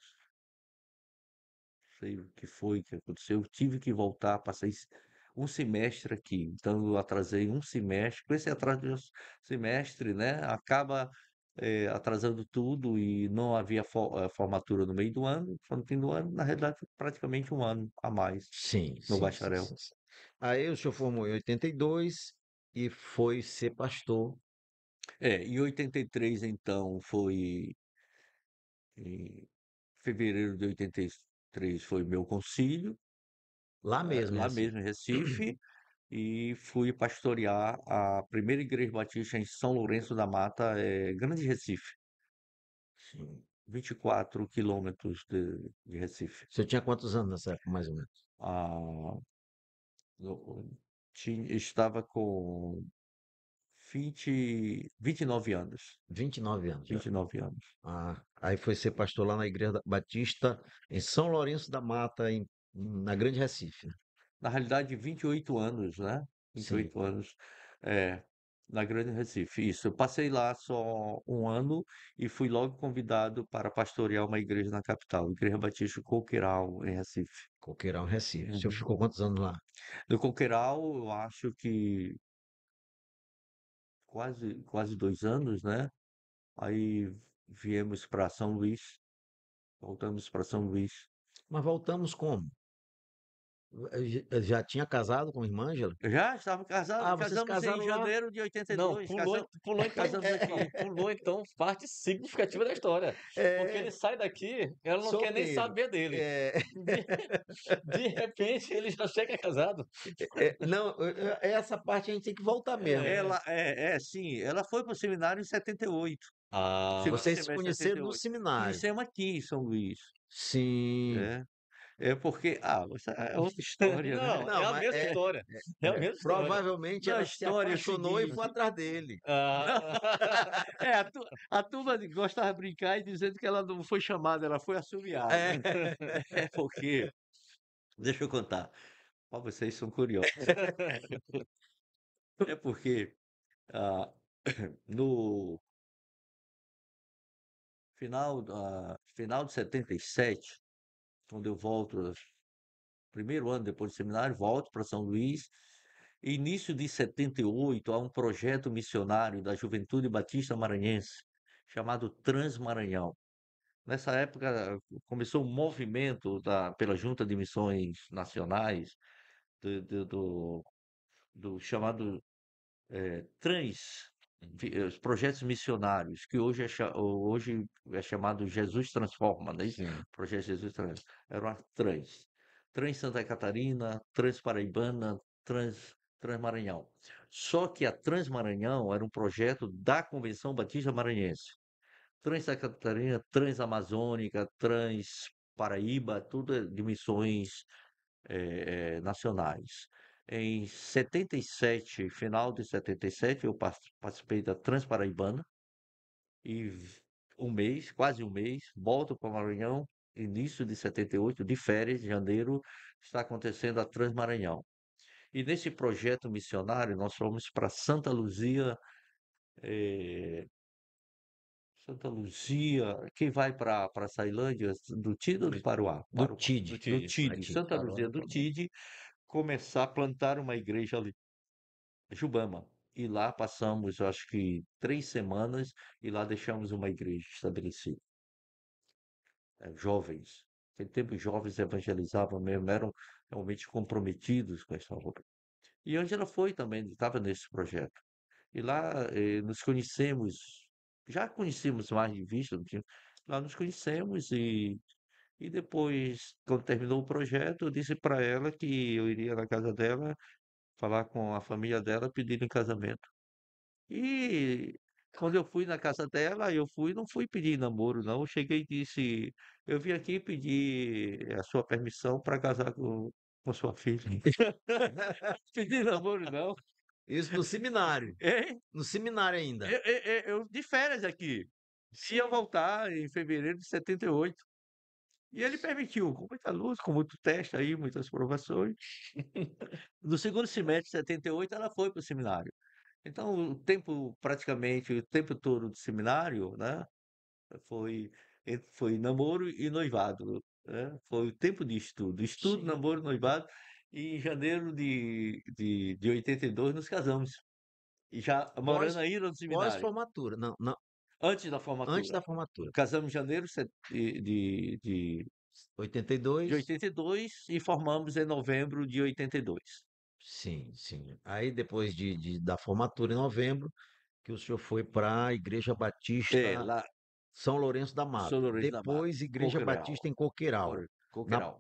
Sei o que foi que aconteceu. Eu tive que voltar, passei um semestre aqui. Então eu atrasei um semestre. Com esse atraso de um semestre, né? Acaba atrasando tudo e não havia formatura no meio do ano. Foi no fim do ano, na realidade, foi praticamente um ano a mais Sim, no sim, sim, bacharel. sim, sim. Aí o senhor formou em 82 e foi ser pastor Em 83, então, foi em fevereiro de 83 foi meu concílio, lá mesmo, é lá assim. mesmo em Recife, e fui pastorear a primeira igreja batista em São Lourenço da Mata, Grande Recife, Sim. 24 quilômetros de Recife. O senhor tinha quantos anos nessa época, mais ou menos? Ah, estava com 29 anos. 29 anos já. 29 anos. Ah, aí foi ser pastor lá na Igreja Batista, em São Lourenço da Mata, na Grande Recife, né? Na realidade, 28 anos, né? vinte e Sim, oito anos, é, na Grande Recife. Isso, eu passei lá só um ano e fui logo convidado para pastorear uma igreja na capital, Igreja Batista Coqueiral, em Recife. Coqueirão, Recife. O senhor Uhum. ficou quantos anos lá? No Coqueiral, eu acho que quase 2 anos, né? Aí viemos para São Luís, voltamos para São Luís. Mas voltamos como? Já tinha casado com a irmã Ângela? Eu já estava casado, Ah, vocês casamos em casaram lá? janeiro de Não, 82, pulou então, casamos aqui. pulou então parte significativa da história. Porque ele É, sai daqui, ela não quer nem solteiro. saber dele. É, De, de repente ele já chega casado. não, essa parte a gente tem que voltar mesmo. É. Sim, ela foi para o seminário em 78, Ah, segundo Vocês se semestre de conheceram no 78. seminário. Conhecemos aqui em São Luís, Sim. né? É porque, essa é outra história, né? não, é Não, a mas mesma história. É a mesma história. provavelmente Na ela se história é o apaixonou e foi seguinte, atrás dele. Ah, a turma gostava de brincar e dizendo que ela não foi chamada, ela foi assoviada. É, É porque, deixa eu contar, ó, vocês são curiosos. É porque ah, no final de 77, quando eu volto, primeiro ano depois do seminário, volto para São Luís. Início de 78, há um projeto missionário da Juventude Batista Maranhense, chamado Transmaranhão. Nessa época, começou um movimento pela Junta de Missões Nacionais, do, do, do- do chamado os projetos missionários, que hoje é chamado Jesus Transforma, não é isso? sim. Projeto Jesus Transforma. Era uma Trans Santa Catarina, Trans Paraibana, Transmaranhão. Só que a Transmaranhão era um projeto da Convenção Batista Maranhense. Trans Santa Catarina, Transamazônica, Trans Paraíba, tudo de missões nacionais. Em 77, final de 77, eu participei da Transparaibana e quase um mês, volto para o Maranhão, início de 78, de férias, janeiro, está acontecendo a Transmaranhão. E nesse projeto missionário, nós fomos para Santa Luzia, quem vai para Sailândia, do Tide ou do Paruá? do Do TID. Do TID. Não é Tide, TID, Santa parou, Luzia não do parou. Tide, começar a plantar uma igreja ali, Jubama. E lá passamos, eu acho que 3 semanas, e lá deixamos uma igreja estabelecida. Jovens. Naquele tempo, os jovens evangelizavam mesmo, eram realmente comprometidos com essa obra. E Ângela foi também, estava nesse projeto. E lá nos conhecemos, já conhecíamos mais de vista, lá nos conhecemos e depois, quando terminou o projeto, eu disse para ela que eu iria na casa dela, falar com a família dela, pedir em casamento. E quando eu fui na casa dela, não fui pedir namoro, não. Eu cheguei e disse, eu vim aqui pedir a sua permissão para casar com sua filha. Pedir namoro, não. Isso no seminário. Hein? No seminário ainda. Eu de férias aqui. Ia voltar em fevereiro de 78. E ele permitiu, com muita luta, com muito teste aí, muitas provações. No segundo semestre de 78, ela foi para o seminário. Então, praticamente, o tempo todo do seminário, né, foi, foi namoro e noivado, né? Foi o tempo de estudo, Sim. namoro, noivado. E em janeiro de 82 nos casamos. E já morando Pós, ainda no seminário, pós-formatura. Não, não, antes da antes formatura. da formatura. Casamos em janeiro de 82. 82 e formamos em novembro de 82. Sim, sim. Aí depois da formatura em novembro, que o senhor foi para a Igreja Batista Lá, São Lourenço da São Mata. Lourenço da Mata, Depois Igreja Coqueiral, Batista em Coqueiral, Coqueiral.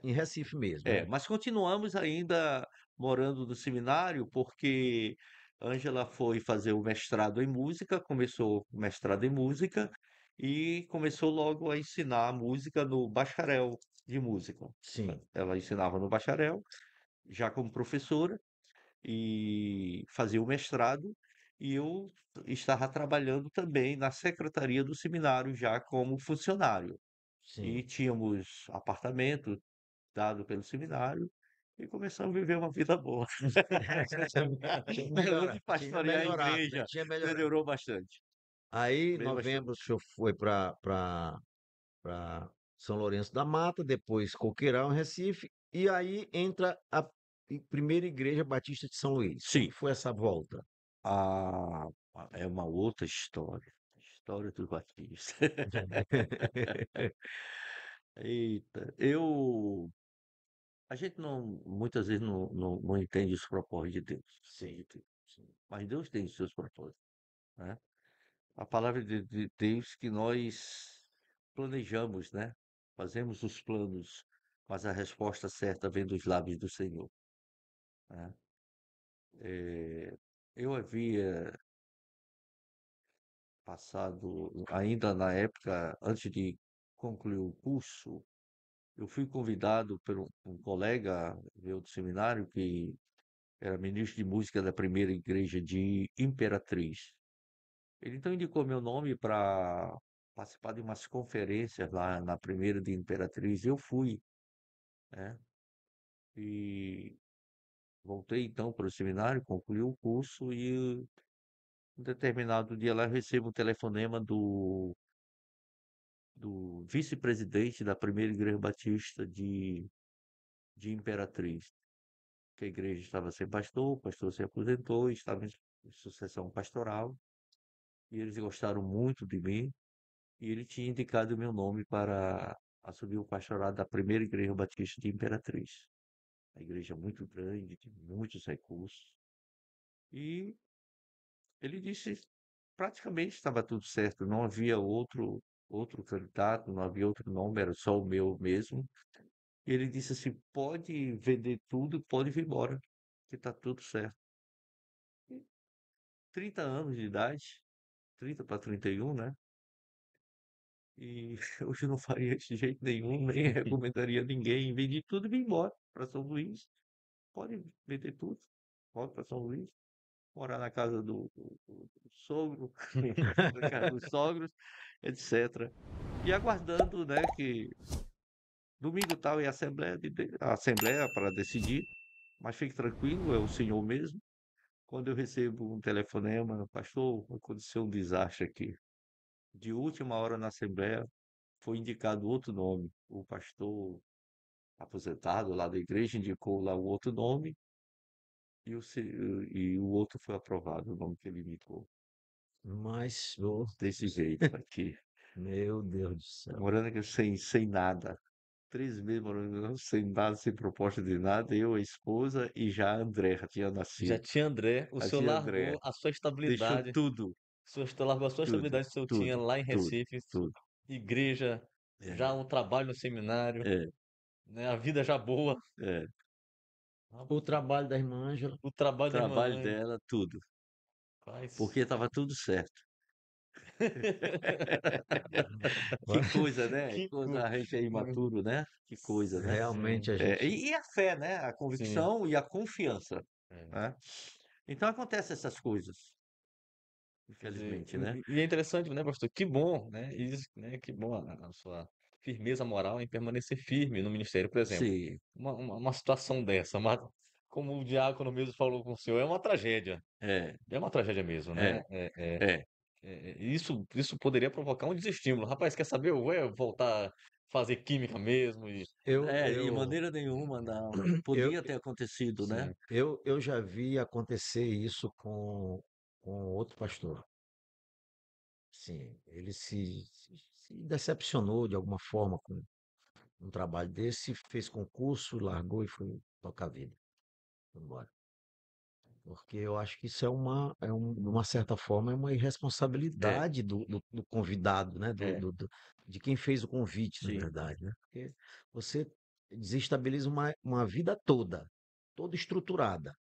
em Recife mesmo, né? Mas continuamos ainda morando no seminário, porque Ângela foi fazer o mestrado em música, começou o mestrado em música e começou logo a ensinar música no bacharel de música. Sim, Ela ensinava no bacharel, já como professora, e fazia o mestrado, e eu estava trabalhando também na secretaria do seminário, já como funcionário. E sim. tínhamos apartamento dado pelo seminário e começamos a viver uma vida boa. Onde Tinha pastorear a melhorado, né? igreja Tinha melhorado. melhorou bastante. Aí, em Bem novembro, o bastante. senhor foi para São Lourenço da Mata, depois Coqueiral, em Recife, e aí entra a primeira Igreja Batista de São Luís. Como Sim, foi essa volta? ah, é uma outra história. História dos batistas. Eita, a gente muitas vezes não entende os propósitos de Deus. Sim. Sim. Mas Deus tem os seus propósitos, né? A palavra de Deus que nós planejamos, né? Fazemos os planos, mas a resposta certa vem dos lábios do Senhor, né? Eu havia passado, ainda na época, antes de concluir o curso, eu fui convidado por um colega meu do seminário, que era ministro de música da primeira igreja de Imperatriz. Ele então indicou meu nome para participar de umas conferências lá na primeira de Imperatriz. Eu fui, né? E voltei então para o seminário, concluí o curso e um determinado dia lá eu recebo um telefonema do vice-presidente da primeira igreja batista de Imperatriz, que a igreja estava sem pastor, o pastor se aposentou, estava em sucessão pastoral, e eles gostaram muito de mim, e ele tinha indicado o meu nome para assumir o pastorado da primeira igreja batista de Imperatriz. A igreja muito grande, de muitos recursos. E ele disse, praticamente estava tudo certo, não havia outro candidato, não havia outro nome, era só o meu mesmo. E ele disse assim, pode vender tudo, pode vir embora, que está tudo certo. 30 anos de idade, 30 para 31, né? E hoje eu não faria isso de jeito nenhum, nem recomendaria ninguém. Vendi tudo e vim embora para São Luís. Pode vender tudo, volta para São Luís, morar na casa do sogro, na casa dos sogros, etc. E aguardando, né, que domingo tal é a assembleia para decidir, mas fique tranquilo, é o senhor mesmo. Quando eu recebo um telefonema, pastor, aconteceu um desastre aqui. De última hora na Assembleia, foi indicado outro nome. O pastor aposentado lá da igreja indicou lá o outro nome e o outro foi aprovado, o nome que ele indicou. Mas, Desse jeito aqui. meu Deus do céu. Morando aqui sem nada. 3 meses morando sem nada, sem proposta de nada. Eu, a esposa e já a André, já tinha Já nascido. tinha André, o Já senhor tinha André. largou a sua Deixou estabilidade, tudo, largou a sua tudo, estabilidade que o senhor tinha tudo, lá em tudo, Recife, tudo. igreja, já É, um trabalho no seminário, é, né, a vida já boa, é. O trabalho da irmã Ângela. o trabalho da irmã Trabalho Ângela, dela, tudo. rapaz. Porque estava tudo certo. Que coisa, né? Que Coisa, coisa. a gente é imaturo, né? Que coisa, né? Realmente Sim, a É, gente. e a fé, né? A sim. convicção e a confiança, É. né? Então acontecem essas coisas, Quer dizer, infelizmente, né? e é interessante, né, pastor? Que bom, né? Isso, né? Que bom a sua firmeza moral em permanecer firme no ministério, por exemplo. Sim, Uma situação dessa, como o diácono mesmo falou com o senhor, é uma tragédia. é, É uma tragédia mesmo, né? é, é, Isso poderia provocar um desestímulo. Rapaz, quer saber? Eu vou voltar a fazer química mesmo e Eu, de eu, maneira nenhuma, não. eu, Podia ter acontecido, né? sim. eu já vi acontecer isso com outro pastor. Sim, ele se decepcionou de alguma forma com um trabalho desse, fez concurso, largou e foi tocar a vida, foi embora. Porque eu acho que isso de uma certa forma, é uma É, irresponsabilidade do convidado, né? é, De quem fez o convite, na sim, verdade, né? Porque você desestabiliza uma vida toda estruturada,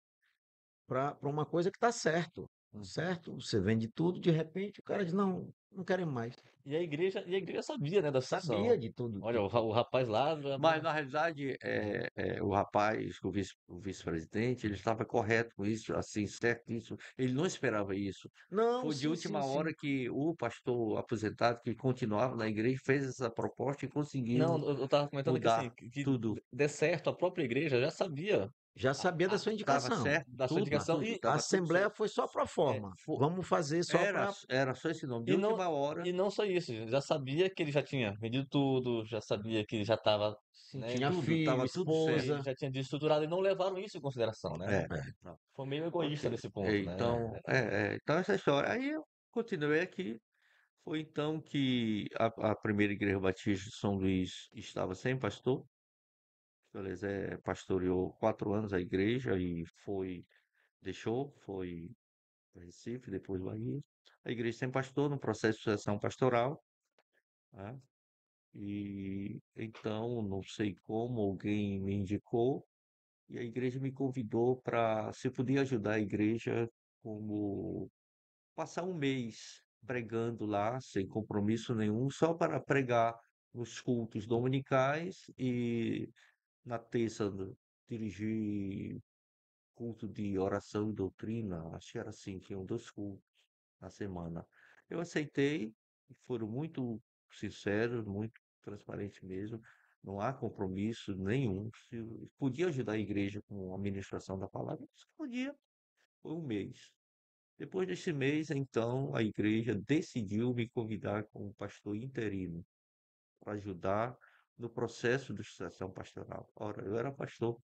para uma coisa que está certo. Hum. Certo? Você vende tudo, de repente o cara diz, não, não querem mais. E a igreja sabia, né, da Sabia situação. de tudo, Olha, o rapaz lá já mas não. na realidade o rapaz, o vice-presidente, ele estava correto com isso, assim, certíssimo. Ele não esperava isso. Não, Foi de sim, sim, última sim. hora que o pastor aposentado, que continuava na igreja, fez essa proposta e Não, conseguiu eu tava comentando que assim, mudar que tudo. dê certo, a própria igreja já sabia Já sabia da sua Estava indicação. certo, da sua tudo, indicação tudo, A estava tudo assembleia certo. foi só pro é, forma. Fo- Vamos fazer só para. era só esse nome. De e não, última hora, e não só isso, já sabia que ele já tinha vendido tudo, já sabia que ele já estava, Sim, né, tinha tudo, filho, estava tudo certo. esposa. já tinha desestruturado e não levaram isso em consideração, né? É. É, Foi meio Ok. egoísta nesse ponto, né? Então, então essa história. Aí eu continuei aqui. Foi então que a primeira igreja batista de São Luís estava sem pastor. O Eliezer pastoreou 4 anos a igreja e foi para Recife, depois Bahia. A igreja sem pastor, no processo de sucessão pastoral, né? E então, não sei como, alguém me indicou e a igreja me convidou para se podia ajudar a igreja como passar um mês pregando lá, sem compromisso nenhum, só para pregar nos cultos dominicais e na terça dirigir culto de oração e doutrina, acho que era assim, tinham 2 cultos na semana. Eu aceitei, e foram muito sinceros, muito transparentes mesmo, não há compromisso nenhum. Se podia ajudar a igreja com a ministração da palavra, eu disse que podia, foi um mês. Depois desse mês, então, a igreja decidiu me convidar como pastor interino para ajudar no processo de sucessão pastoral. Ora, eu era pastor.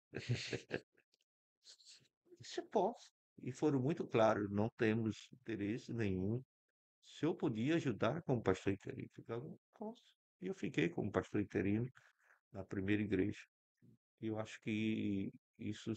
Se posso. E foram muito claros, não temos interesse nenhum. Se eu podia ajudar como pastor interino, ficava, posso. E eu fiquei como pastor interino na primeira igreja. E eu acho que isso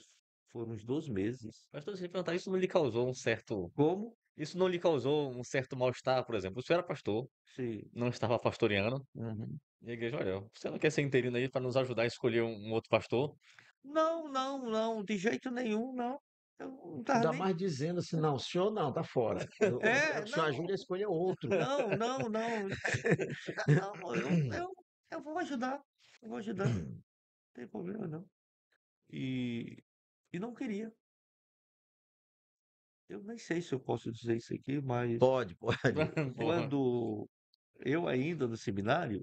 foram uns 2 meses. Pastor, se eu perguntar, isso não lhe causou um certo. Como Isso não lhe causou um certo mal-estar, por exemplo? O senhor era pastor, se. não estava pastoreando, Uhum. e a igreja, olha, você não quer ser interino aí para nos ajudar a escolher um outro pastor? Não, não, não, de jeito nenhum, não. Eu não tava Ainda nem. mais dizendo assim, não, o senhor não, tá fora. Eu quero É, que o senhor ajude a não, escolher outro. não, não, não. Não, eu vou ajudar. Eu vou ajudar. Não tem problema, não. E, e não queria. Eu nem sei se eu posso dizer isso aqui, mas Pode, pode. Porra. quando eu ainda no seminário,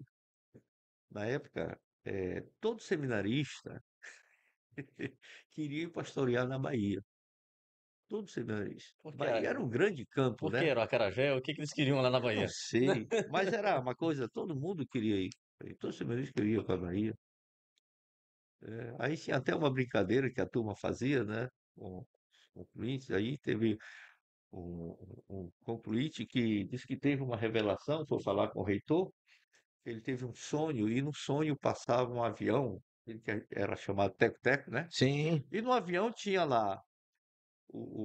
na época, todo seminarista queria ir pastorear na Bahia. Todo seminarista. Porque, Bahia era um grande campo, porque né? era o acarajé, o que que eles queriam lá na Eu não Bahia? sei, mas era uma coisa, todo mundo queria ir. Todo seminarista queria ir para a Bahia. Aí tinha até uma brincadeira que a turma fazia, né? Com concluintes. Aí teve um concluinte que disse que teve uma revelação, foi falar com o reitor, que ele teve um sonho, e no sonho passava um avião, ele que era chamado Teco-Teco, né? Sim, E no avião tinha lá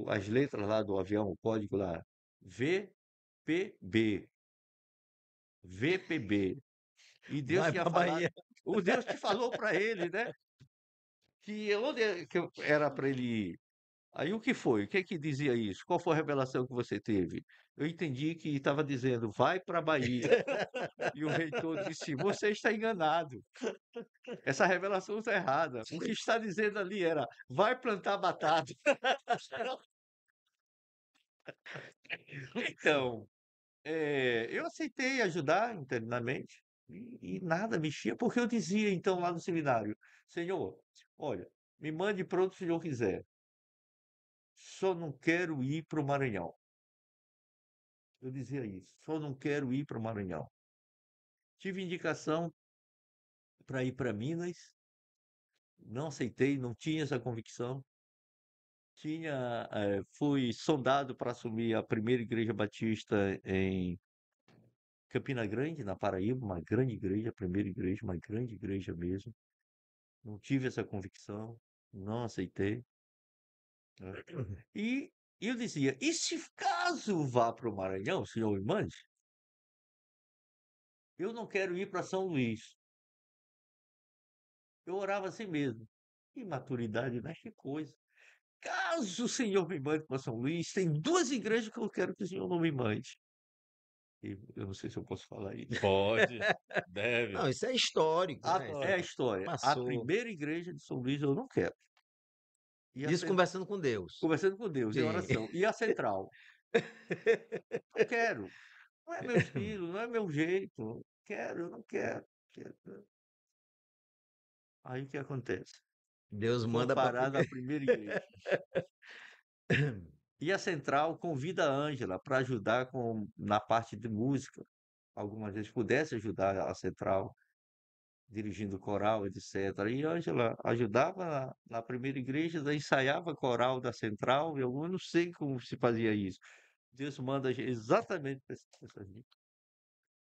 as letras lá do avião, o código lá, VPB, VPB. E Deus vai tinha para falado, Bahia. o Deus que falou para ele, né? Que que era para ele ir. Aí o que foi? O que é que dizia isso? Qual foi a revelação que você teve? Eu entendi que estava dizendo, vai para a Bahia. E o reitor disse, você está enganado. Essa revelação está errada. O que está dizendo ali era, vai plantar batata. Então, eu aceitei ajudar internamente e nada mexia, porque eu dizia então lá no seminário, Senhor, olha, me mande para onde o Senhor quiser. Só não quero ir para o Maranhão. Eu dizia isso. Só não quero ir para o Maranhão. Tive indicação para ir para Minas, não aceitei, não tinha essa convicção. Fui sondado para assumir a primeira igreja batista em Campina Grande, na Paraíba, uma grande igreja, a primeira igreja, uma grande igreja mesmo. Não tive essa convicção, não aceitei, né? E eu dizia, e se caso vá para o Maranhão, o senhor me mande, eu não quero ir para São Luís. Eu orava assim mesmo. Imaturidade, né? Que coisa. Caso o Senhor me mande para São Luís, tem 2 igrejas que eu quero que o Senhor não me mande. E eu não sei se eu posso falar isso. Pode, deve. Não, isso é histórico, né? Isso É a aqui história. A passou. primeira igreja de São Luís eu não quero. E a Isso cen- conversando com Deus. Conversando com Deus, em Sim. oração. E a central? Não quero. Não é meu estilo, não é meu jeito. Quero, eu não quero. Quero. Aí o que acontece? Deus Vou manda para parar na primeiro. primeira igreja. E a central convida a Ângela para ajudar na parte de música. Algumas vezes pudesse ajudar a central, dirigindo coral, etc. E a Ângela ajudava na primeira igreja, daí ensaiava coral da central, eu não sei como se fazia isso. Deus manda exatamente para essa gente.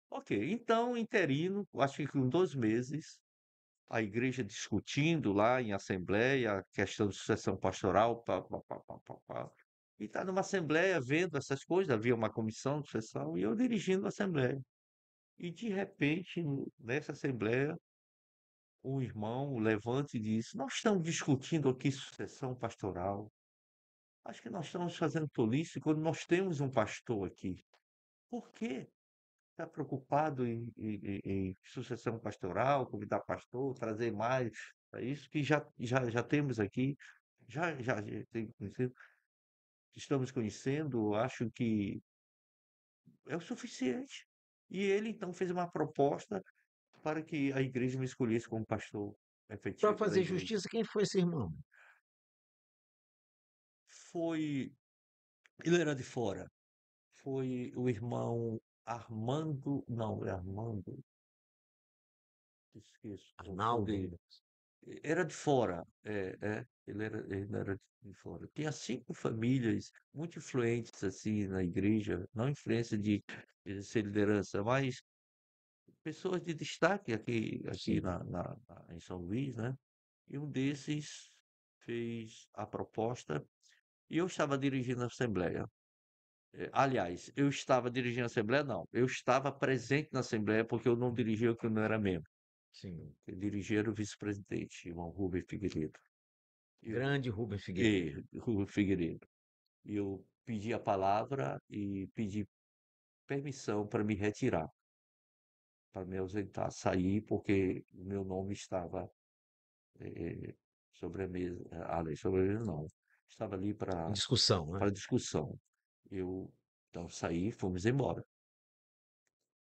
Ok, então, interino, acho que com 2 meses, a igreja discutindo lá em assembleia a questão de sucessão pastoral, pá, pá, pá, pá, pá, pá. E está numa assembleia vendo essas coisas, havia uma comissão de sucessão e eu dirigindo a assembleia. E de repente, nessa assembleia, um irmão levanta e diz: Nós estamos discutindo aqui sucessão pastoral. Acho que nós estamos fazendo tolice quando nós temos um pastor aqui. Por quê? Está preocupado em sucessão pastoral, convidar pastor, trazer mais, é isso que já temos aqui, já estamos conhecendo, acho que é o suficiente. E ele então fez uma proposta para que a igreja me escolhesse como pastor Para efetivo da fazer igreja. justiça, quem foi esse irmão? Foi, ele era de fora, foi o irmão Armando, não, é Armando, esqueço, Arnaldo? confundi. Era de fora, ele era de fora. Tinha 5 famílias muito influentes assim na igreja, não influência de ser liderança, mas pessoas de destaque aqui Sim. em São Luís, né? E um desses fez a proposta e eu estava dirigindo a assembleia. Aliás, eu estava dirigindo a assembleia, não. Eu estava presente na assembleia porque eu não dirigia porque eu não era membro. Sim. Eu dirigia era o vice-presidente, irmão Rubem Figueiredo. Eu, Grande Rubem Figueiredo. Rubem Figueiredo. E eu pedi a palavra e pedi permissão para me retirar, para me ausentar, sair, porque o meu nome estava eh, sobre a mesa. Sobre a mesa não. Estava ali Em para discussão, né? discussão. Eu então saí, fomos embora,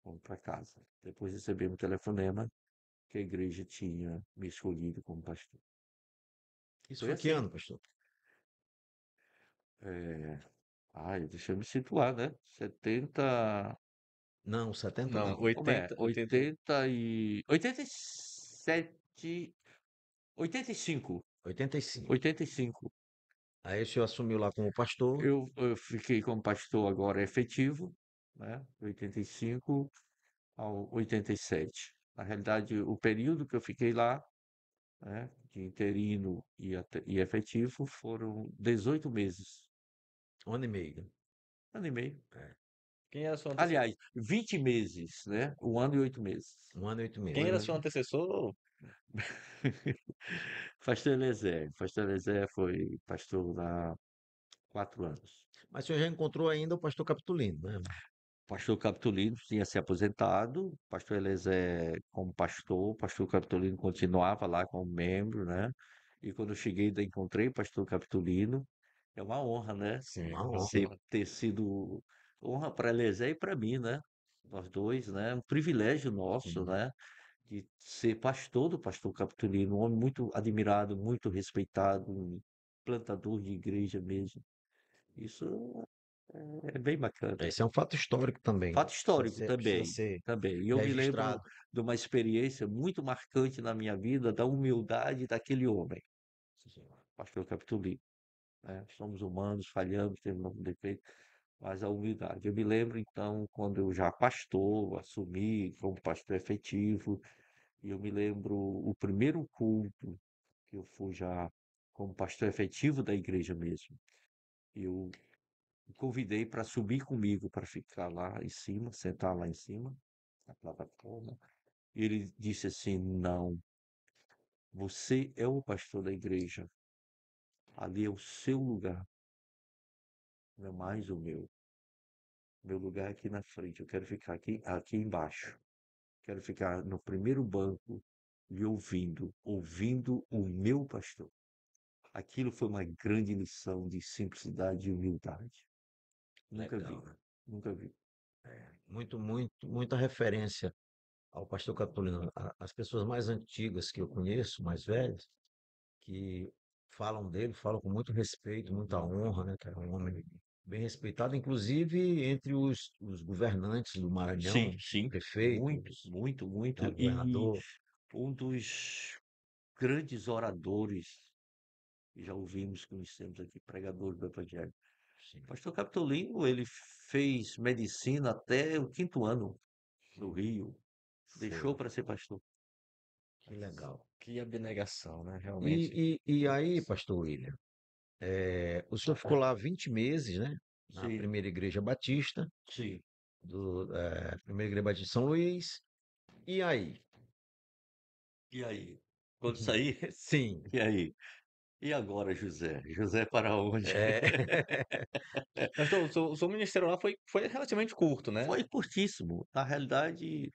fomos para casa. Depois recebemos um telefonema que a igreja tinha me escolhido como pastor. Isso Foi foi que assim. ano, pastor? É... deixa eu me situar, né? 70. Não, 70 Não, não. Como é? 80. 87, 85, 85. 85. Aí o senhor assumiu lá como pastor. Eu fiquei como pastor agora efetivo, né? 85 ao 87. Na realidade, o período que eu fiquei lá, né, de interino e efetivo, foram 18 meses, Um ano e meio. ano e meio. É, Quem era seu antecessor? Aliás, 20 meses, né? 1 ano e 8 meses. um ano e 8 meses. Quem era seu antecessor? Pastor Eliezer. Pastor Eliezer foi pastor lá 4 anos. Mas o senhor já encontrou ainda o pastor Capitulino, né? Pastor Capitolino tinha se aposentado, pastor Eliezer como pastor, pastor Capitolino continuava lá como membro, né? E quando eu cheguei, ainda encontrei pastor Capitolino. É uma honra, né? Uma Sim, honra. Ter sido honra para Eliezer e para mim, né? Nós dois, né? Um privilégio nosso, Sim. né? De ser pastor do pastor Capitolino, um homem muito admirado, muito respeitado, um plantador de igreja mesmo. Isso é bem bacana. Esse é um fato histórico também. Fato histórico Precisa também, ser também. E eu me lembro registrado. de uma experiência muito marcante na minha vida, da humildade daquele homem, Sim. pastor Capitolino, né? Somos humanos, falhamos, temos um defeito, mas a humildade. Eu me lembro, então, quando eu já pastor, assumi como pastor efetivo, e eu me lembro o primeiro culto que eu fui já como pastor efetivo da igreja mesmo. Eu o convidei para subir comigo, para ficar lá em cima, sentar lá em cima, na plataforma. E ele disse assim: Não, você é o pastor da igreja, ali é o seu lugar, não é mais o meu. Meu lugar é aqui na frente, eu quero ficar aqui embaixo. Quero ficar no primeiro banco e ouvindo o meu pastor. Aquilo foi uma grande lição de simplicidade e humildade. Nunca vi, Legal, né? nunca vi. Muita referência ao pastor Capitulino. As pessoas mais antigas que eu conheço, mais velhas, que falam dele, falam com muito respeito, muita honra, né? Que era um homem bem respeitado, inclusive entre os governantes do Sim, Maranhão, sim, muito, prefeitos, muito, né? muito. E Governador. um dos grandes oradores que já ouvimos, conhecemos aqui, pregador do Evangelho. Sim, Pastor Capitolino, ele fez medicina até o 5º ano. no Rio, deixou para ser pastor. Que legal. Que abnegação, né? Realmente. E aí, pastor William, o senhor ficou lá 20 meses, né? Na Sim, primeira igreja batista, sim. primeira igreja batista de São Luís. E aí? E aí? Quando sair, Sim. e aí? E agora, José? José para onde? É, Mas o seu ministério lá foi relativamente curto, né? Foi curtíssimo. Na realidade,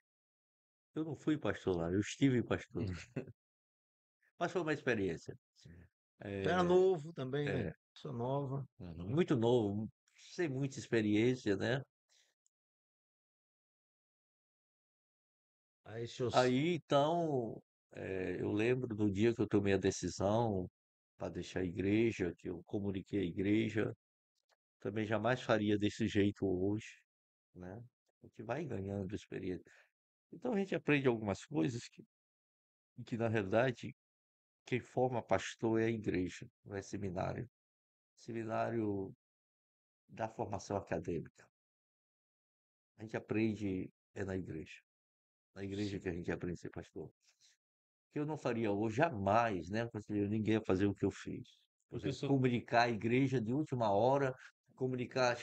eu não fui pastor lá, eu estive pastor. Mas foi uma experiência. tu era É, novo também, né? é, Sou nova. muito novo, sem muita experiência, né? Aí o senhor. Aí, então, eu lembro do dia que eu tomei a decisão para deixar a igreja, que eu comuniquei à igreja, também jamais faria desse jeito hoje, né? A gente vai ganhando experiência. Então a gente aprende algumas coisas que na realidade, quem forma pastor é a igreja, não é seminário. Seminário dá formação acadêmica. A gente aprende na igreja. Na igreja que a gente aprende a ser pastor. Que eu não faria hoje, jamais, né? Porque ninguém ia fazer o que eu fiz. Por Porque exemplo, isso, comunicar a igreja de última hora,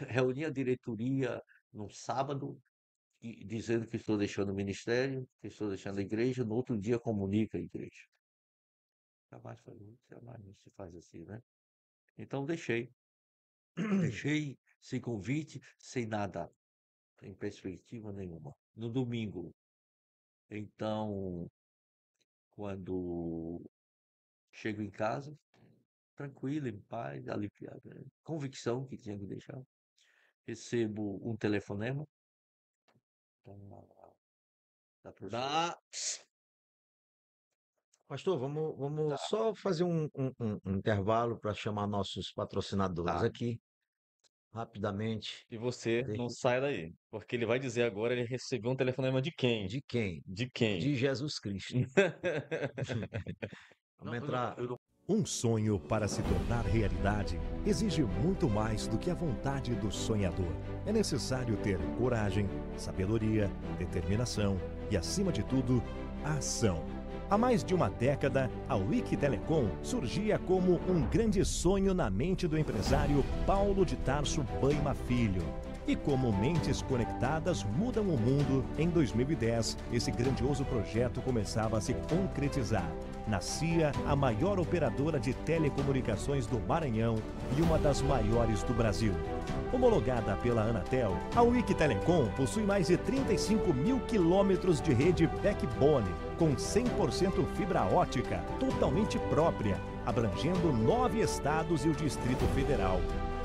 reunir a diretoria num sábado, e dizendo que estou deixando o ministério, que estou deixando a igreja, no outro dia comunica a igreja. Jamais não se faz assim, né? Então deixei. Deixei sem convite, sem nada, sem perspectiva nenhuma. No domingo, então, quando chego em casa, tranquilo, em paz, aliviado, né? Convicção que tinha que deixar. Recebo um telefonema da professora. dá. Pastor, vamos Tá, só fazer um intervalo para chamar nossos patrocinadores tá. aqui, rapidamente. E você De, não sai daí. Porque ele vai dizer agora, ele recebeu um telefonema de quem? de quem? De quem? De Jesus Cristo. Não, Vamos entrar. eu não Um sonho para se tornar realidade exige muito mais do que a vontade do sonhador. É necessário ter coragem, sabedoria, determinação e, acima de tudo, a ação. Há mais de uma década, a Wiki Telecom surgia como um grande sonho na mente do empresário Paulo de Tarso Baima Filho. E como mentes conectadas mudam o mundo, em 2010, esse grandioso projeto começava a se concretizar. Nascia a maior operadora de telecomunicações do Maranhão e uma das maiores do Brasil. Homologada pela Anatel, a Wiki Telecom possui mais de 35 mil quilômetros de rede backbone, com 100% fibra ótica, totalmente própria, abrangendo 9 estados e o Distrito Federal.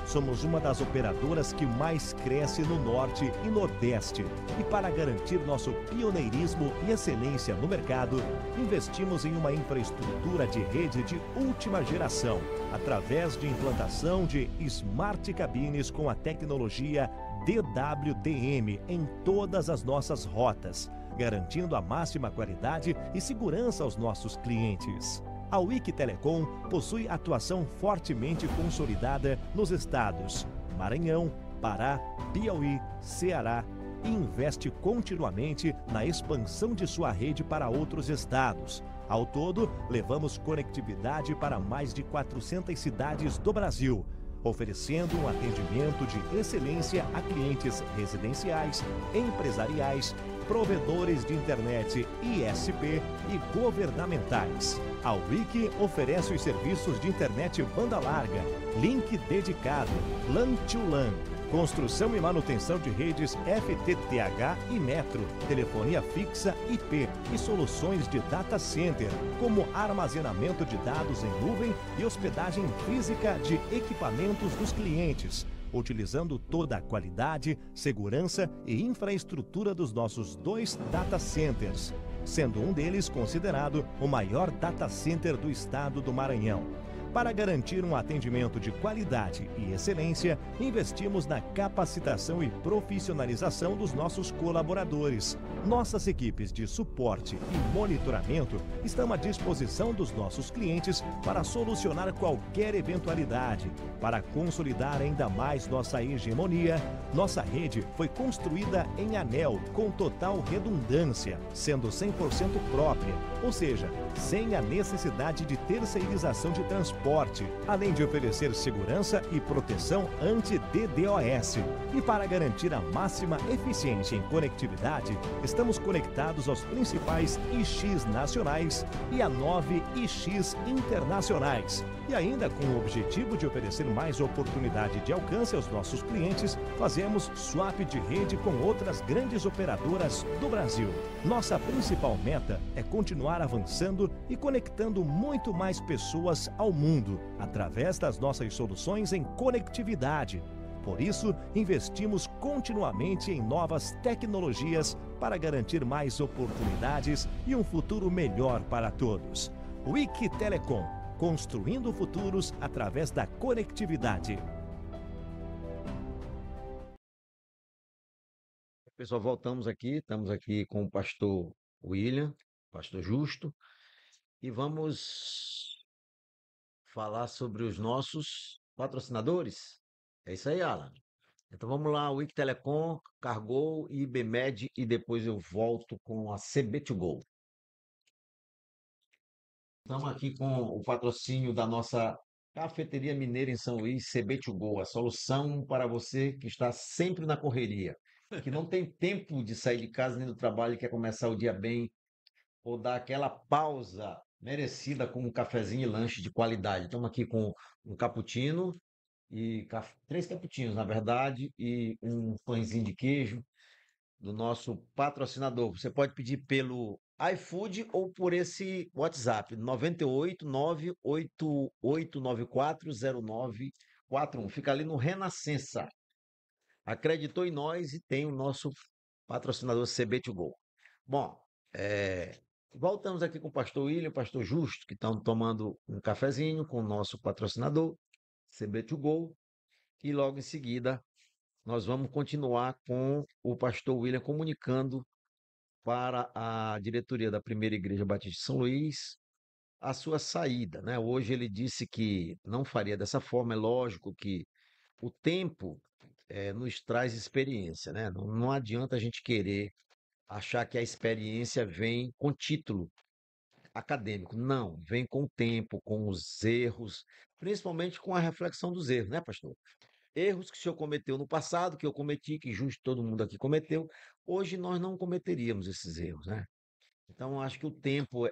Somos uma das operadoras que mais cresce no Norte e Nordeste. E para garantir nosso pioneirismo e excelência no mercado, investimos em uma infraestrutura de rede de última geração, através de implantação de Smart Cabines com a tecnologia DWDM em todas as nossas rotas, garantindo a máxima qualidade e segurança aos nossos clientes. A Wiki Telecom possui atuação fortemente consolidada nos estados Maranhão, Pará, Piauí, Ceará e investe continuamente na expansão de sua rede para outros estados. Ao todo, levamos conectividade para mais de 400 cidades do Brasil, oferecendo um atendimento de excelência a clientes residenciais, empresariais, provedores de internet ISP e governamentais. A Wiki oferece os serviços de internet banda larga, link dedicado, LAN to LAN, construção e manutenção de redes FTTH e Metro, telefonia fixa IP e soluções de data center, como armazenamento de dados em nuvem e hospedagem física de equipamentos dos clientes, utilizando toda a qualidade, segurança e infraestrutura dos nossos 2 data centers, sendo um deles considerado o maior data center do estado do Maranhão. Para garantir um atendimento de qualidade e excelência, investimos na capacitação e profissionalização dos nossos colaboradores. Nossas equipes de suporte e monitoramento estão à disposição dos nossos clientes para solucionar qualquer eventualidade. Para consolidar ainda mais nossa hegemonia, nossa rede foi construída em anel com total redundância, sendo 100% própria, ou seja, sem a necessidade de terceirização de transporte, além de oferecer segurança e proteção anti-DDoS. E para garantir a máxima eficiência em conectividade, estamos conectados aos principais IX nacionais e a 9 IX internacionais. E ainda com o objetivo de oferecer mais oportunidade de alcance aos nossos clientes, fazemos swap de rede com outras grandes operadoras do Brasil. Nossa principal meta é continuar avançando e conectando muito mais pessoas ao mundo, através das nossas soluções em conectividade. Por isso, investimos continuamente em novas tecnologias para garantir mais oportunidades e um futuro melhor para todos. Wiki Telecom, construindo futuros através da conectividade. Pessoal, voltamos aqui, estamos aqui com o pastor William, pastor Justo, e vamos falar sobre os nossos patrocinadores. É isso aí, Alan. Então vamos lá, Wiki Telecom, Cargo e IBMed, e depois eu volto com a CB2Go. Estamos aqui com o patrocínio da nossa Cafeteria Mineira em São Luís, CB2Go, a solução para você que está sempre na correria, que não tem tempo de sair de casa nem do trabalho e quer começar o dia bem, ou dar aquela pausa merecida com um cafezinho e lanche de qualidade. Estamos aqui com um cappuccino e 3 cappuccinos, na verdade, e um pãezinho de queijo do nosso patrocinador. Você pode pedir pelo iFood ou por esse WhatsApp, 98 988940941. Fica ali no Renascença. Acreditou em nós e tem o nosso patrocinador CB2Go. Bom, voltamos aqui com o pastor William, o pastor Justo, que estão tomando um cafezinho com o nosso patrocinador, CB2Go, e logo em seguida nós vamos continuar com o pastor William comunicando para a diretoria da Primeira Igreja Batista de São Luís a sua saída, né? Hoje ele disse que não faria dessa forma, é lógico que o tempo nos traz experiência, né? Não adianta a gente querer achar que a experiência vem com título acadêmico. Não, vem com o tempo, com os erros, principalmente com a reflexão dos erros, né, pastor? Erros que o senhor cometeu no passado, que eu cometi, que justo todo mundo aqui cometeu, hoje nós não cometeríamos esses erros, né? Então, acho que o tempo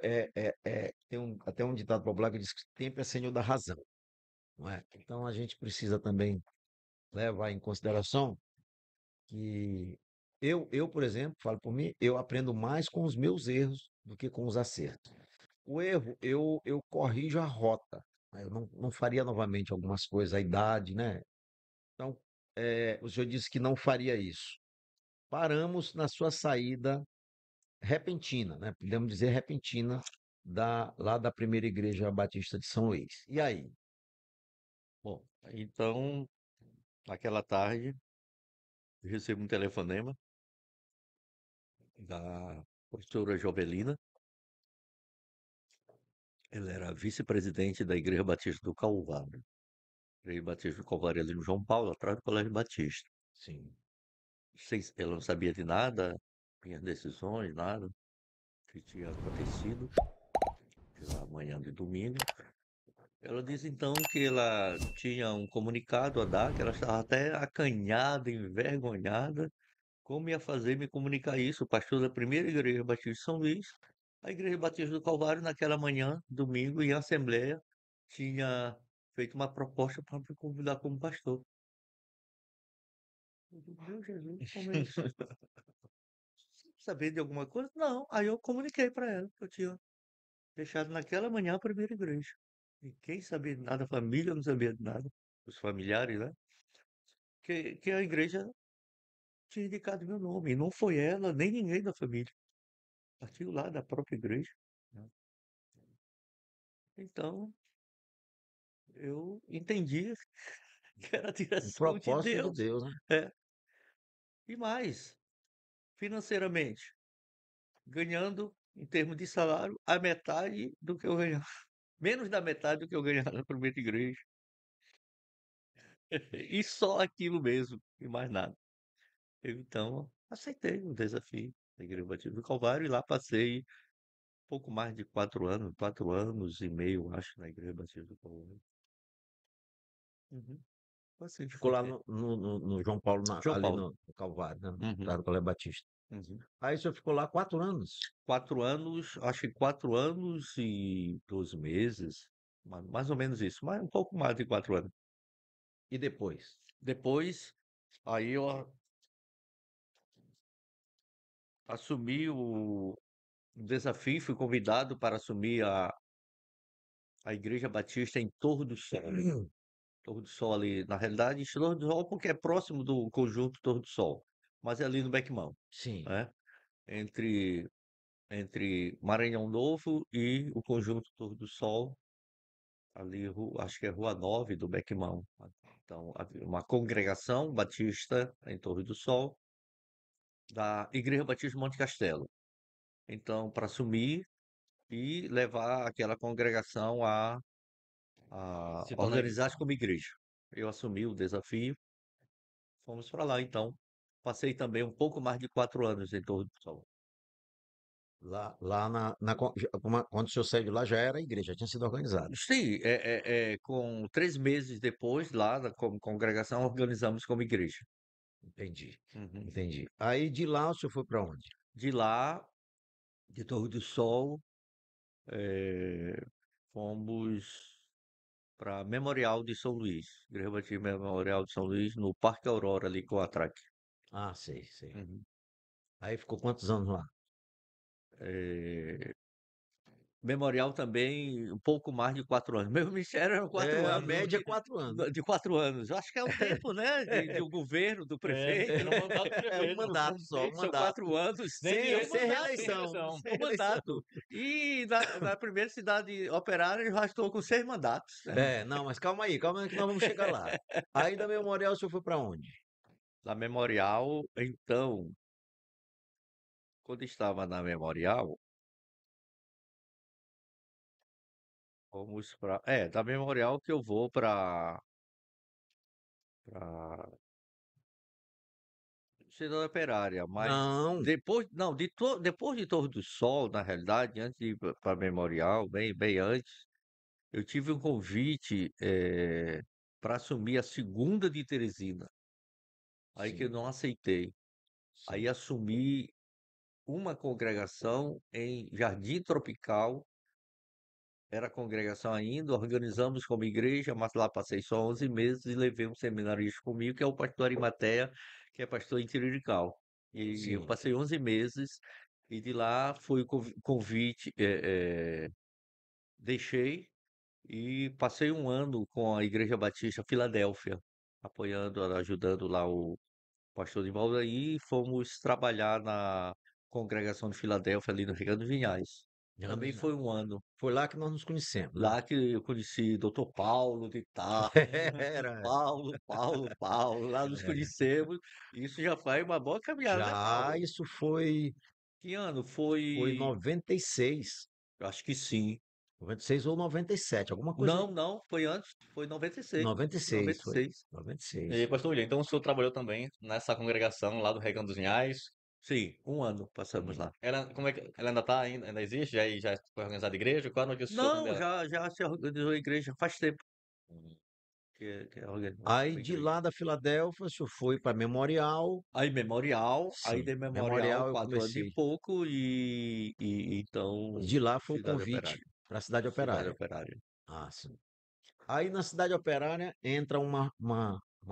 tem até um ditado popular que diz que o tempo é senhor da razão, não é? Então, a gente precisa também levar em consideração que por exemplo, falo por mim, eu aprendo mais com os meus erros do que com os acertos. O erro, eu corrijo a rota, né? Eu não faria novamente algumas coisas, a idade, né? Então, o senhor disse que não faria isso. Paramos na sua saída repentina, né? Podemos dizer repentina, lá da Primeira Igreja Batista de São Luís. E aí? Bom, então, naquela tarde, eu recebo um telefonema da pastora Jovelina. Ela era vice-presidente da Igreja Batista do Calvário. Igreja Batista do Calvário ali no João Paulo, atrás do Colégio Batista. Sim. Ela não sabia de nada, minhas decisões, nada que tinha acontecido pela manhã de domingo. Ela disse então que ela tinha um comunicado a dar, que ela estava até acanhada, envergonhada, como ia fazer me comunicar isso, o pastor da Primeira Igreja Batista de São Luís, a Igreja Batista do Calvário, naquela manhã, domingo, em assembleia, tinha feito uma proposta para me convidar como pastor. Eu digo, meu Jesus, como é isso? Saber de alguma coisa? Não. Aí eu comuniquei para ela que eu tinha deixado naquela manhã a primeira igreja. Ninguém sabia de nada, a família não sabia de nada, os familiares, né? Que a igreja tinha indicado meu nome. E não foi ela, nem ninguém da família. Partiu lá da própria igreja, né? Então, eu entendi que era a Um direção de propósito de Deus. Deus, né? É. E mais, financeiramente, ganhando, em termos de salário, a metade do que eu ganhava. Menos da metade do que eu ganhava na primeira igreja. E só aquilo mesmo, e mais nada. Eu, então, aceitei o desafio da Igreja Batista do Calvário e lá passei pouco mais de 4 anos e meio, acho, na Igreja Batista do Calvário. Uhum. Passei. Ficou lá no João Paulo, João ali Paulo. no Calvário, né? Uhum. Lá no Colégio Batista. Uhum. Aí o senhor ficou lá 4 anos. 4 anos, acho que 4 anos e 12 meses, mais ou menos isso, mas um pouco mais de 4 anos. E depois? Depois, aí eu assumi o desafio, fui convidado para assumir a Igreja Batista em Torre do Sol. Torre do Sol ali, na realidade, Torre do Sol porque é próximo do conjunto Torre do Sol, mas é ali no Beckmão, Sim, né? Entre, entre Maranhão Novo e o conjunto Torre do Sol, ali, acho que é Rua 9 do Beckmão. Então, havia uma congregação batista em Torre do Sol, da Igreja Batista Monte Castelo. Então, para assumir e levar aquela congregação a Se tornar igreja. organizar-se como igreja. Eu assumi o desafio, fomos para lá, então. Passei também um pouco mais de 4 anos em Torre do Sol. lá quando o senhor saiu de lá já era a igreja, já tinha sido organizada. Sim, com 3 meses depois, lá como congregação, organizamos como igreja. Entendi, Uhum. entendi. Aí de lá o senhor foi para onde? De lá, de Torre do Sol, fomos para Memorial de São Luís, Igreja Batista Memorial de São Luís, no Parque Aurora, ali com a Atrac. Ah, sei, sei. Uhum. Aí ficou quantos anos lá? É, Memorial também, um pouco mais de 4 anos. Meu ministério eram quatro A anos, média é 4 anos. de 4 anos. Acho que é o tempo, né? Do governo, do Era prefeito. um mandato do É um prefeito. mandato só, um São mandato. 4 anos. Nem E é um direito, Sem mandato, sem reeleição, reeleição. sem um reeleição. mandato. E na primeira cidade operária eu já estou com 6 mandatos, né? Não, mas calma aí que nós vamos chegar lá. Aí da Memorial o senhor foi para onde? Na Memorial, então, quando estava na Memorial, fomos para. Da Memorial que eu vou para cidade operária, mas Não, depois, não, depois de Torre do Sol, na realidade, antes de ir para Memorial, bem antes, eu tive um convite para assumir a segunda de Teresina, aí que eu sim, não aceitei. Aí sim, assumi uma congregação em Jardim Tropical, era congregação ainda, organizamos como igreja, mas lá passei só 11 meses e levei um seminarista comigo, que é o pastor Arimateia, que é pastor em Tirirical. E eu sim. passei 11 meses e de lá foi o convite, deixei e passei um ano com a Igreja Batista Filadélfia, apoiando, ajudando lá o pastor de Valdaí, e fomos trabalhar na congregação de Filadélfia ali no Ricardo Vinhais. Também foi um ano. Foi lá que nós nos conhecemos, né? Lá que eu conheci Dr. Paulo de Tarso, Era, Paulo, lá nos é. conhecemos. Isso já faz uma boa caminhada, né, Já Paulo? isso foi Que ano? foi Foi. 96, Acho que sim. 96 ou 97, alguma coisa Não, aí. não, foi antes, foi 96. 96 foi, 96. 96. E, pastor William, então o senhor trabalhou também nessa congregação lá do Recanto dos Vinhais. Sim, um ano passamos lá. Como é que ela ainda tá, ainda existe? Já foi organizada a igreja? Qual a notícia do senhor Não, dela? já se organizou a igreja faz tempo que é organizada Aí como de igreja. lá da Filadélfia, o senhor foi para Memorial. Aí Sim, de Memorial, Memorial eu 4 anos e comecei. pouco, e E então de lá foi o Cidade convite Operária. para a cidade Cidade operária. Operária. Ah, sim. Aí na cidade operária entra uma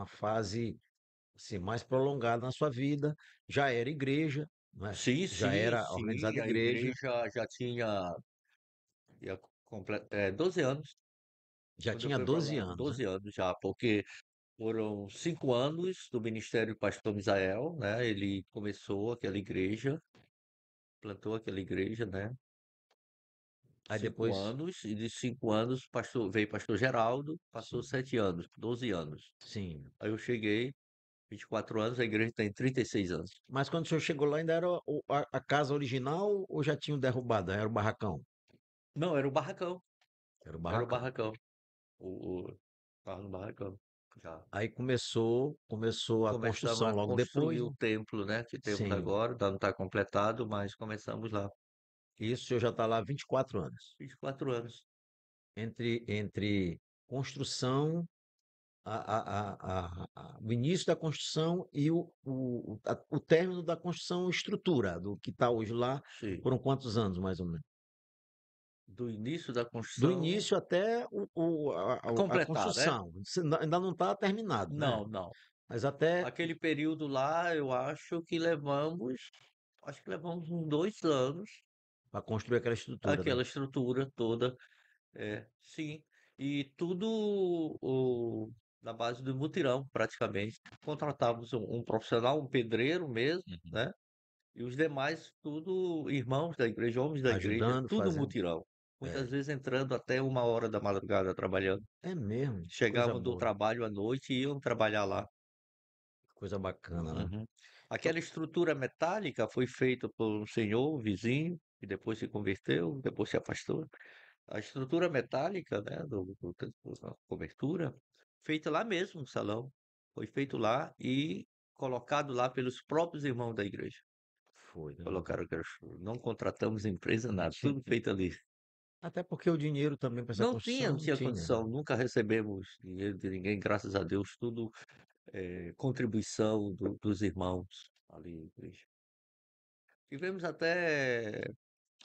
fase assim, mais prolongada na sua vida. Já era igreja, não é? Sim, Já sim, era sim, organizada a igreja, igreja já tinha ia 12 anos já quando eu tinha fui para 12 lá. anos, né? 12 anos já, porque foram 5 anos do ministério do pastor Misael, né? Ele começou aquela igreja, plantou aquela igreja, né? Aí 5 depois, anos, e de 5 anos veio pastor Geraldo, passou sim, 7 anos, 12 anos. sim. Aí eu cheguei, 24 anos, a igreja tem 36 anos. Mas quando o senhor chegou lá, ainda era a casa original ou já tinham derrubado? Era o barracão? Não, era o barracão, Era o era o barracão. barracão. Tava no barracão, já. Aí começou a Começamos construção a logo construir depois, o né? templo, né, que temos Sim. agora, ainda não está completado, mas começamos lá. E o senhor já está lá há 24 anos. 24 anos. Entre construção, o início da construção e o término da construção, estrutura do que está hoje lá, Sim. foram quantos anos, mais ou menos? Do início da Do construção início até a a completar, né? construção. Ainda não está terminado, né? Não, não. Mas até Aquele período lá, eu acho que levamos uns 2 anos, para construir aquela estrutura, né? aquela estrutura toda, sim. E tudo na base do mutirão, praticamente. Contratávamos um profissional, um pedreiro mesmo, Uhum. né? E os demais, tudo irmãos da igreja, homens da igreja, Ajudando, tudo fazendo. mutirão. Muitas É, vezes entrando até 1 hora da madrugada trabalhando. é mesmo, que coisa Chegavam do boa, trabalho à noite e iam trabalhar lá. que coisa bacana, né? Uhum. Então, Aquela estrutura metálica foi feita por um senhor, um vizinho, que depois se converteu, depois se afastou. A estrutura metálica, né, da cobertura, feita lá mesmo no salão. Foi feito lá e colocado lá pelos próprios irmãos da igreja. foi, né? Colocaram aquela estrutura. Não contratamos empresa, nada, tudo feito ali. Até porque o dinheiro também para essa Não construção não tinha tinha, né? condição, nunca recebemos dinheiro de ninguém, graças a Deus, tudo contribuição dos irmãos ali na igreja. Tivemos até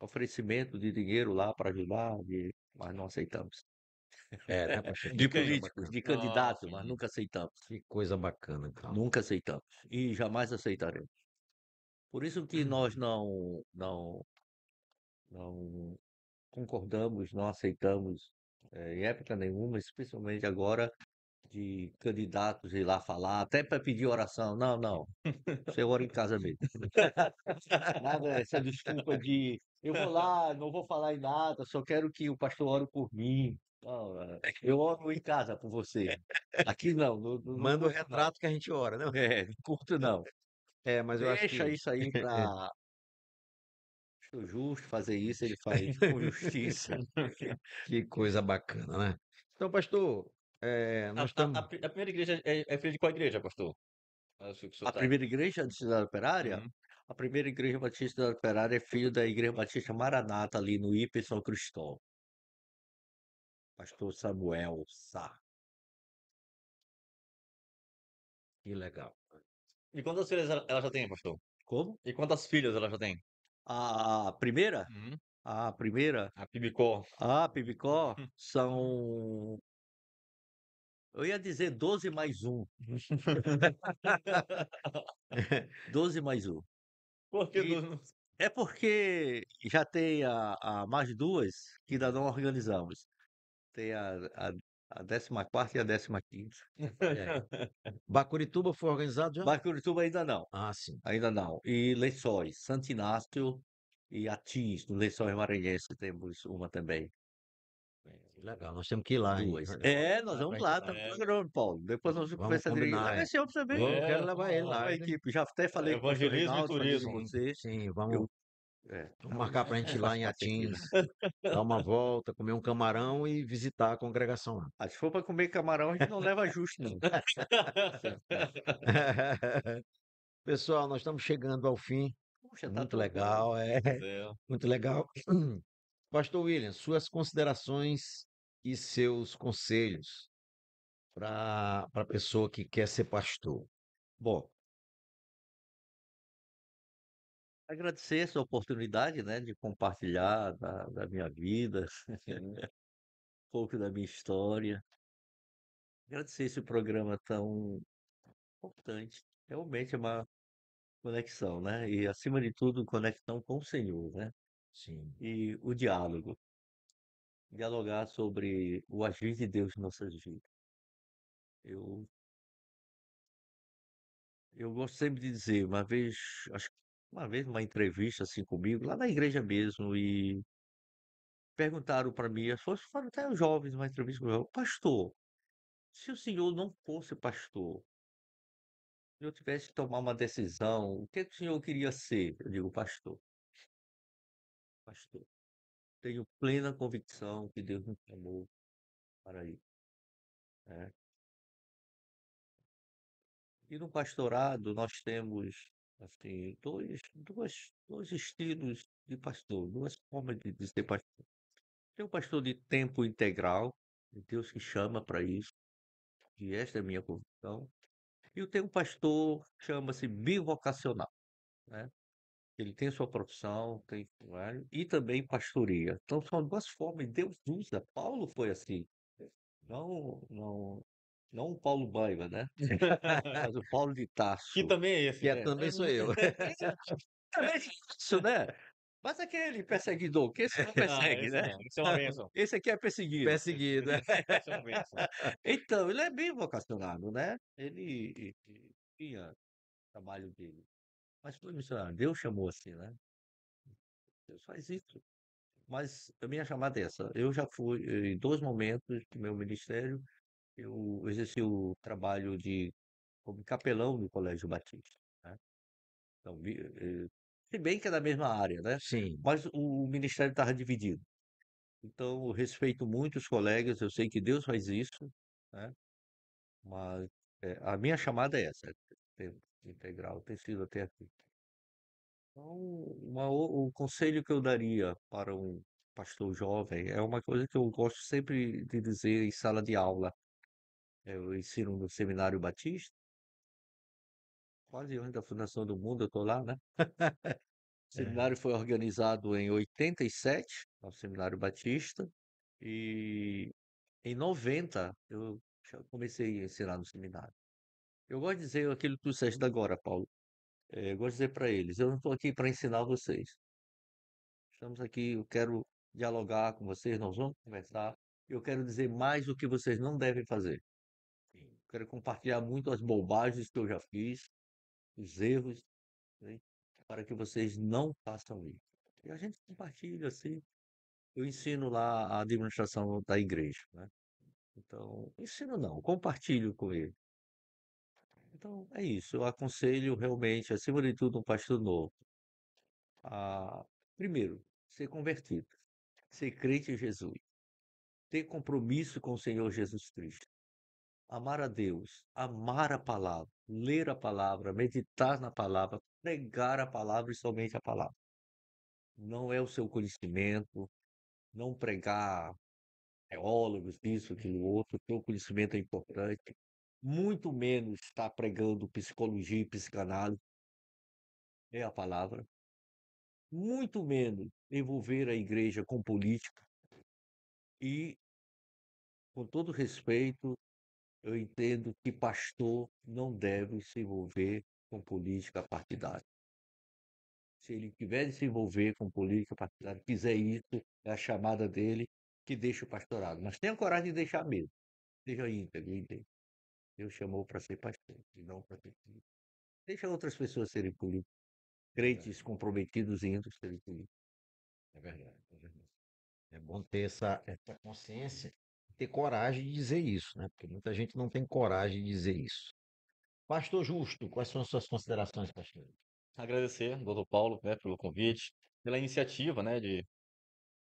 oferecimento de dinheiro lá para ajudar, mas não aceitamos. É, né, pastor? Que De De quem? coisa políticos, bacana. de Ah, candidatos, mas sim. nunca aceitamos. Que coisa bacana, então. Nunca aceitamos. E jamais aceitaremos. Por isso que nós não concordamos, não aceitamos em época nenhuma, especialmente agora, de candidatos ir lá falar, até para pedir oração. Não, não. Você ora em casa mesmo. Nada, essa desculpa de eu vou lá, não vou falar em nada, só quero que o pastor ore por mim. Não, eu oro em casa por você. Aqui não, não Manda o curto não. retrato que a gente ora, né? Não curto não. É, mas eu acho Deixa que isso aí para o justo fazer isso, ele faz com justiça. que coisa bacana, né? Então, pastor, nós estamos. A primeira igreja é filha de qual igreja, pastor? Acho que o senhor A tá. primeira igreja de Cidade Operária, Uhum. a primeira igreja batista da Operária é filho da igreja batista Maranata ali no IP São Cristóvão. Pastor Samuel Sá. Que legal. E quantas filhas ela já tem, pastor? Como? E quantas filhas ela já tem? A primeira? Uhum. A primeira? A Pibicó. A Pibicó são, eu ia dizer 12 mais um. 12 mais um. Por que E do... é porque já tem a mais duas que ainda não organizamos. Tem a 14ª e a 15ª. É. Bacurituba foi organizado já? Bacurituba ainda não, Ah, sim. ainda não. E Lençóis, Santo Inácio e Atins, no Lençóis Maranhense temos uma também. Que legal. Nós temos que ir lá, hein? Duas. É, nós Dá pra vamos gente ir lá, lá. estamos É, programando, Paulo. Depois nós vamos Vamos conversar direito. combinar. Leva É. esse homem também. Eu quero levar ele vamos lá. Uma lá. equipe. Já até falei com o pastor Evangelismo e Reinaldo, falei com turismo. você. Sim, Eu, vamos marcar para a gente ir lá faz em parceria. Atins, dar uma volta, comer um camarão e visitar a congregação lá. Ah, se for para comer camarão, a gente não leva justo, não. Pessoal, nós estamos chegando ao fim. Poxa, tá Muito tão bom. legal, É. muito legal. Pastor William, suas considerações e seus conselhos para a pessoa que quer ser pastor. Bom, agradecer essa oportunidade, né, de compartilhar da minha vida, um pouco da minha história. Agradecer esse programa tão importante. Realmente é uma conexão, né? E, acima de tudo, conexão com o Senhor, né? Sim, E o diálogo. Dialogar sobre o agir de Deus em nossas vidas. Eu, eu gosto sempre de dizer, acho que uma vez numa entrevista assim comigo, lá na igreja mesmo, perguntaram para mim, as pessoas foram até os jovens, uma entrevista com o jovem, pastor, se o senhor não fosse pastor, se eu tivesse que tomar uma decisão, o que é que o senhor queria ser? Eu digo, pastor, pastor. Tenho plena convicção que Deus me chamou para isso, né? E no pastorado nós temos assim dois estilos de pastor, duas formas de ser pastor. Tem o pastor de tempo integral, é Deus que chama para isso, e esta é a minha convicção. E eu tenho um pastor que chama-se bivocacional, né? Ele tem sua profissão, tem trabalho, e também pastoria. Então são duas formas, e Deus usa. Paulo foi assim, não, não, não o Paulo Baiva, né? Mas o Paulo de Que Tarso. também é esse, Que né? também sou eu. Também isso, né? Mas aquele perseguidor, que esse não Ah, persegue, esse né? não. Isso é uma bênção. Esse aqui é perseguido. Perseguido. Esse é uma bênção. Então, ele é bem vocacionado, né? Ele tinha o trabalho dele. Mas foi missionário. Deus chamou assim, né? Deus faz isso. Mas a minha chamada é essa. Eu já fui, em dois momentos do meu ministério, eu exerci o trabalho de como capelão do Colégio Batista, né? Então, se bem que é da mesma área, né? Sim. Mas o ministério estava dividido. Então, eu respeito muito os colegas, eu sei que Deus faz isso, né? Mas a minha chamada é essa, é tempo integral, tem sido até aqui. Então, o conselho que eu daria para um pastor jovem é uma coisa que eu gosto sempre de dizer em sala de aula. Eu ensino no Seminário Batista, quase antes da fundação do mundo, eu estou lá, né? O seminário foi organizado em 87, o Seminário Batista, e em 90 eu já comecei a ensinar no seminário. Eu gosto de dizer aquilo que tu disseste agora, Paulo. Eu gosto de dizer para eles, eu não estou aqui para ensinar vocês. Estamos aqui, eu quero dialogar com vocês, nós vamos conversar. Eu quero dizer mais o que vocês não devem fazer. Quero compartilhar muito as bobagens que eu já fiz, os erros, né, para que vocês não façam isso. E a gente compartilha assim. Eu ensino lá a administração da igreja, né? Então, ensino não, compartilho com ele. Então, é isso. Eu aconselho realmente, acima de tudo, um pastor novo a, primeiro, ser convertido, ser crente em Jesus, ter compromisso com o Senhor Jesus Cristo, amar a Deus, amar a palavra, ler a palavra, meditar na palavra, pregar a palavra e somente a palavra. Não é o seu conhecimento, não pregar teólogos, isso, aquilo, outro, teu conhecimento é importante. Muito menos estar pregando psicologia e psicanálise, é a palavra. Muito menos envolver a igreja com política. E, com todo respeito, eu entendo que pastor não deve se envolver com política partidária. Se ele tiver de se envolver com política partidária, quiser isso, é a chamada dele que deixa o pastorado. Mas tenha coragem de deixar mesmo. Seja íntegro, íntegro. Deus chamou para ser pastor, e não para ser político. Deixa outras pessoas serem políticos, crentes comprometidos e íntegros serem políticos. É verdade, é verdade. É bom ter essa consciência, ter coragem de dizer isso, né? Porque muita gente não tem coragem de dizer isso. Pastor Justo, quais são as suas considerações, pastor? Agradecer, doutor Paulo, né, pelo convite, pela iniciativa, né, de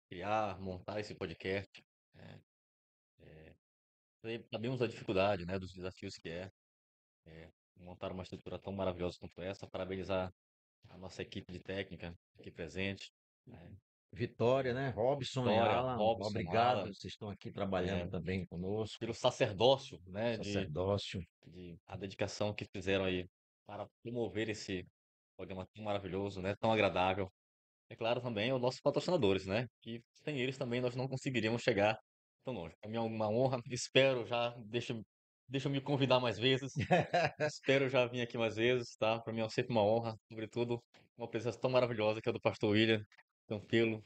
criar, montar esse podcast. Né, sabemos a dificuldade, né, dos desafios que é montar uma estrutura tão maravilhosa quanto essa. Parabenizar a nossa equipe de técnica aqui presente, né, Vitória, né? Robson e Vitória, Alan, Robson, obrigado. Alan, Vocês estão aqui trabalhando também conosco. pelo sacerdócio, né, Sacerdócio. de a dedicação que fizeram aí para promover esse programa tão maravilhoso, né, tão agradável. É claro também os nossos patrocinadores, né, que sem eles também nós não conseguiríamos chegar tão longe. Para mim é uma honra, espero já, deixa eu me convidar mais vezes, espero já vir aqui mais vezes, tá? Para mim é sempre uma honra, sobretudo uma presença tão maravilhosa que é a do pastor William Campelo.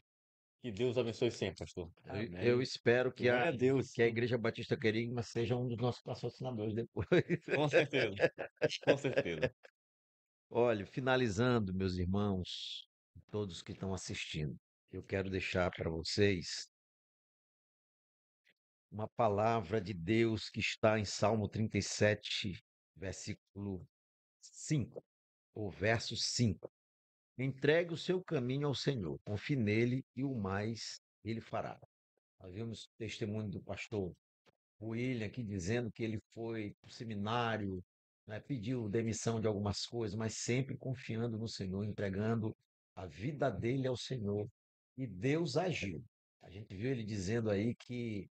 Que Deus abençoe sempre, pastor. Eu Amém. espero Glória a Deus. que a Igreja Batista Querigma seja um dos nossos patrocinadores depois. Com certeza, com certeza. Olha, finalizando, meus irmãos, todos que estão assistindo. eu quero deixar para vocês uma palavra de Deus que está em Salmo 37, versículo 5, ou verso 5. Entregue o seu caminho ao Senhor, confie nele e o mais ele fará. Nós vimos o testemunho do pastor William aqui dizendo que ele foi para o seminário, né, pediu demissão de algumas coisas, mas sempre confiando no Senhor, entregando a vida dele ao Senhor. E Deus agiu. A gente viu ele dizendo aí que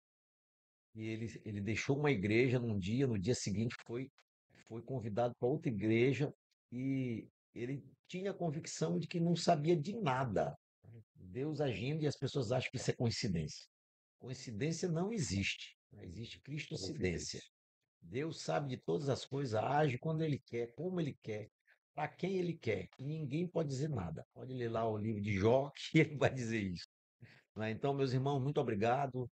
ele deixou uma igreja num dia, no dia seguinte foi convidado para outra igreja e ele tinha a convicção de que não sabia de nada. Deus agindo e as pessoas acham que isso é coincidência. Coincidência não existe. Existe cristocidência. Deus sabe de todas as coisas, age quando Ele quer, como Ele quer, para quem Ele quer. E ninguém pode dizer nada. Pode ler lá o livro de Jó, que ele vai dizer isso. Então, meus irmãos, muito obrigado.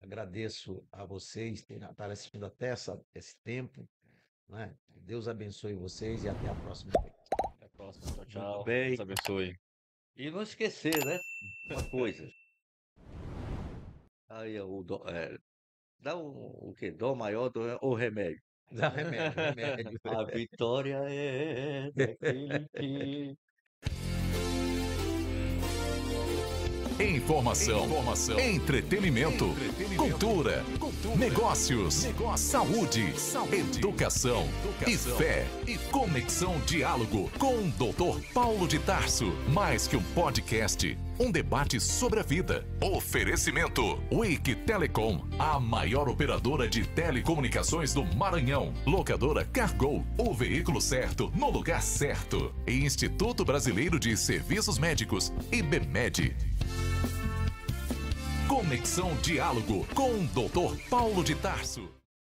Agradeço a vocês por estarem assistindo até esse tempo. Né? Deus abençoe vocês e até a próxima vez. Até a próxima. Tchau, tchau. Muito bem. Deus abençoe. E não esquecer, né? Uma coisa. Aí dá o quê? Dó maior ou remédio? Dá remédio, remédio. A vitória é daquele que... Informação, entretenimento, cultura, negócios, saúde, educação e fé. Conexão Diálogo com o Dr. Paulo de Tarso. Mais que um podcast, um debate sobre a vida. Oferecimento Wake Telecom, a maior operadora de telecomunicações do Maranhão. Locadora Cargo, o veículo certo no lugar certo. E Instituto Brasileiro de Serviços Médicos, IBMED. Conexão Diálogo com o Dr. Paulo de Tarso.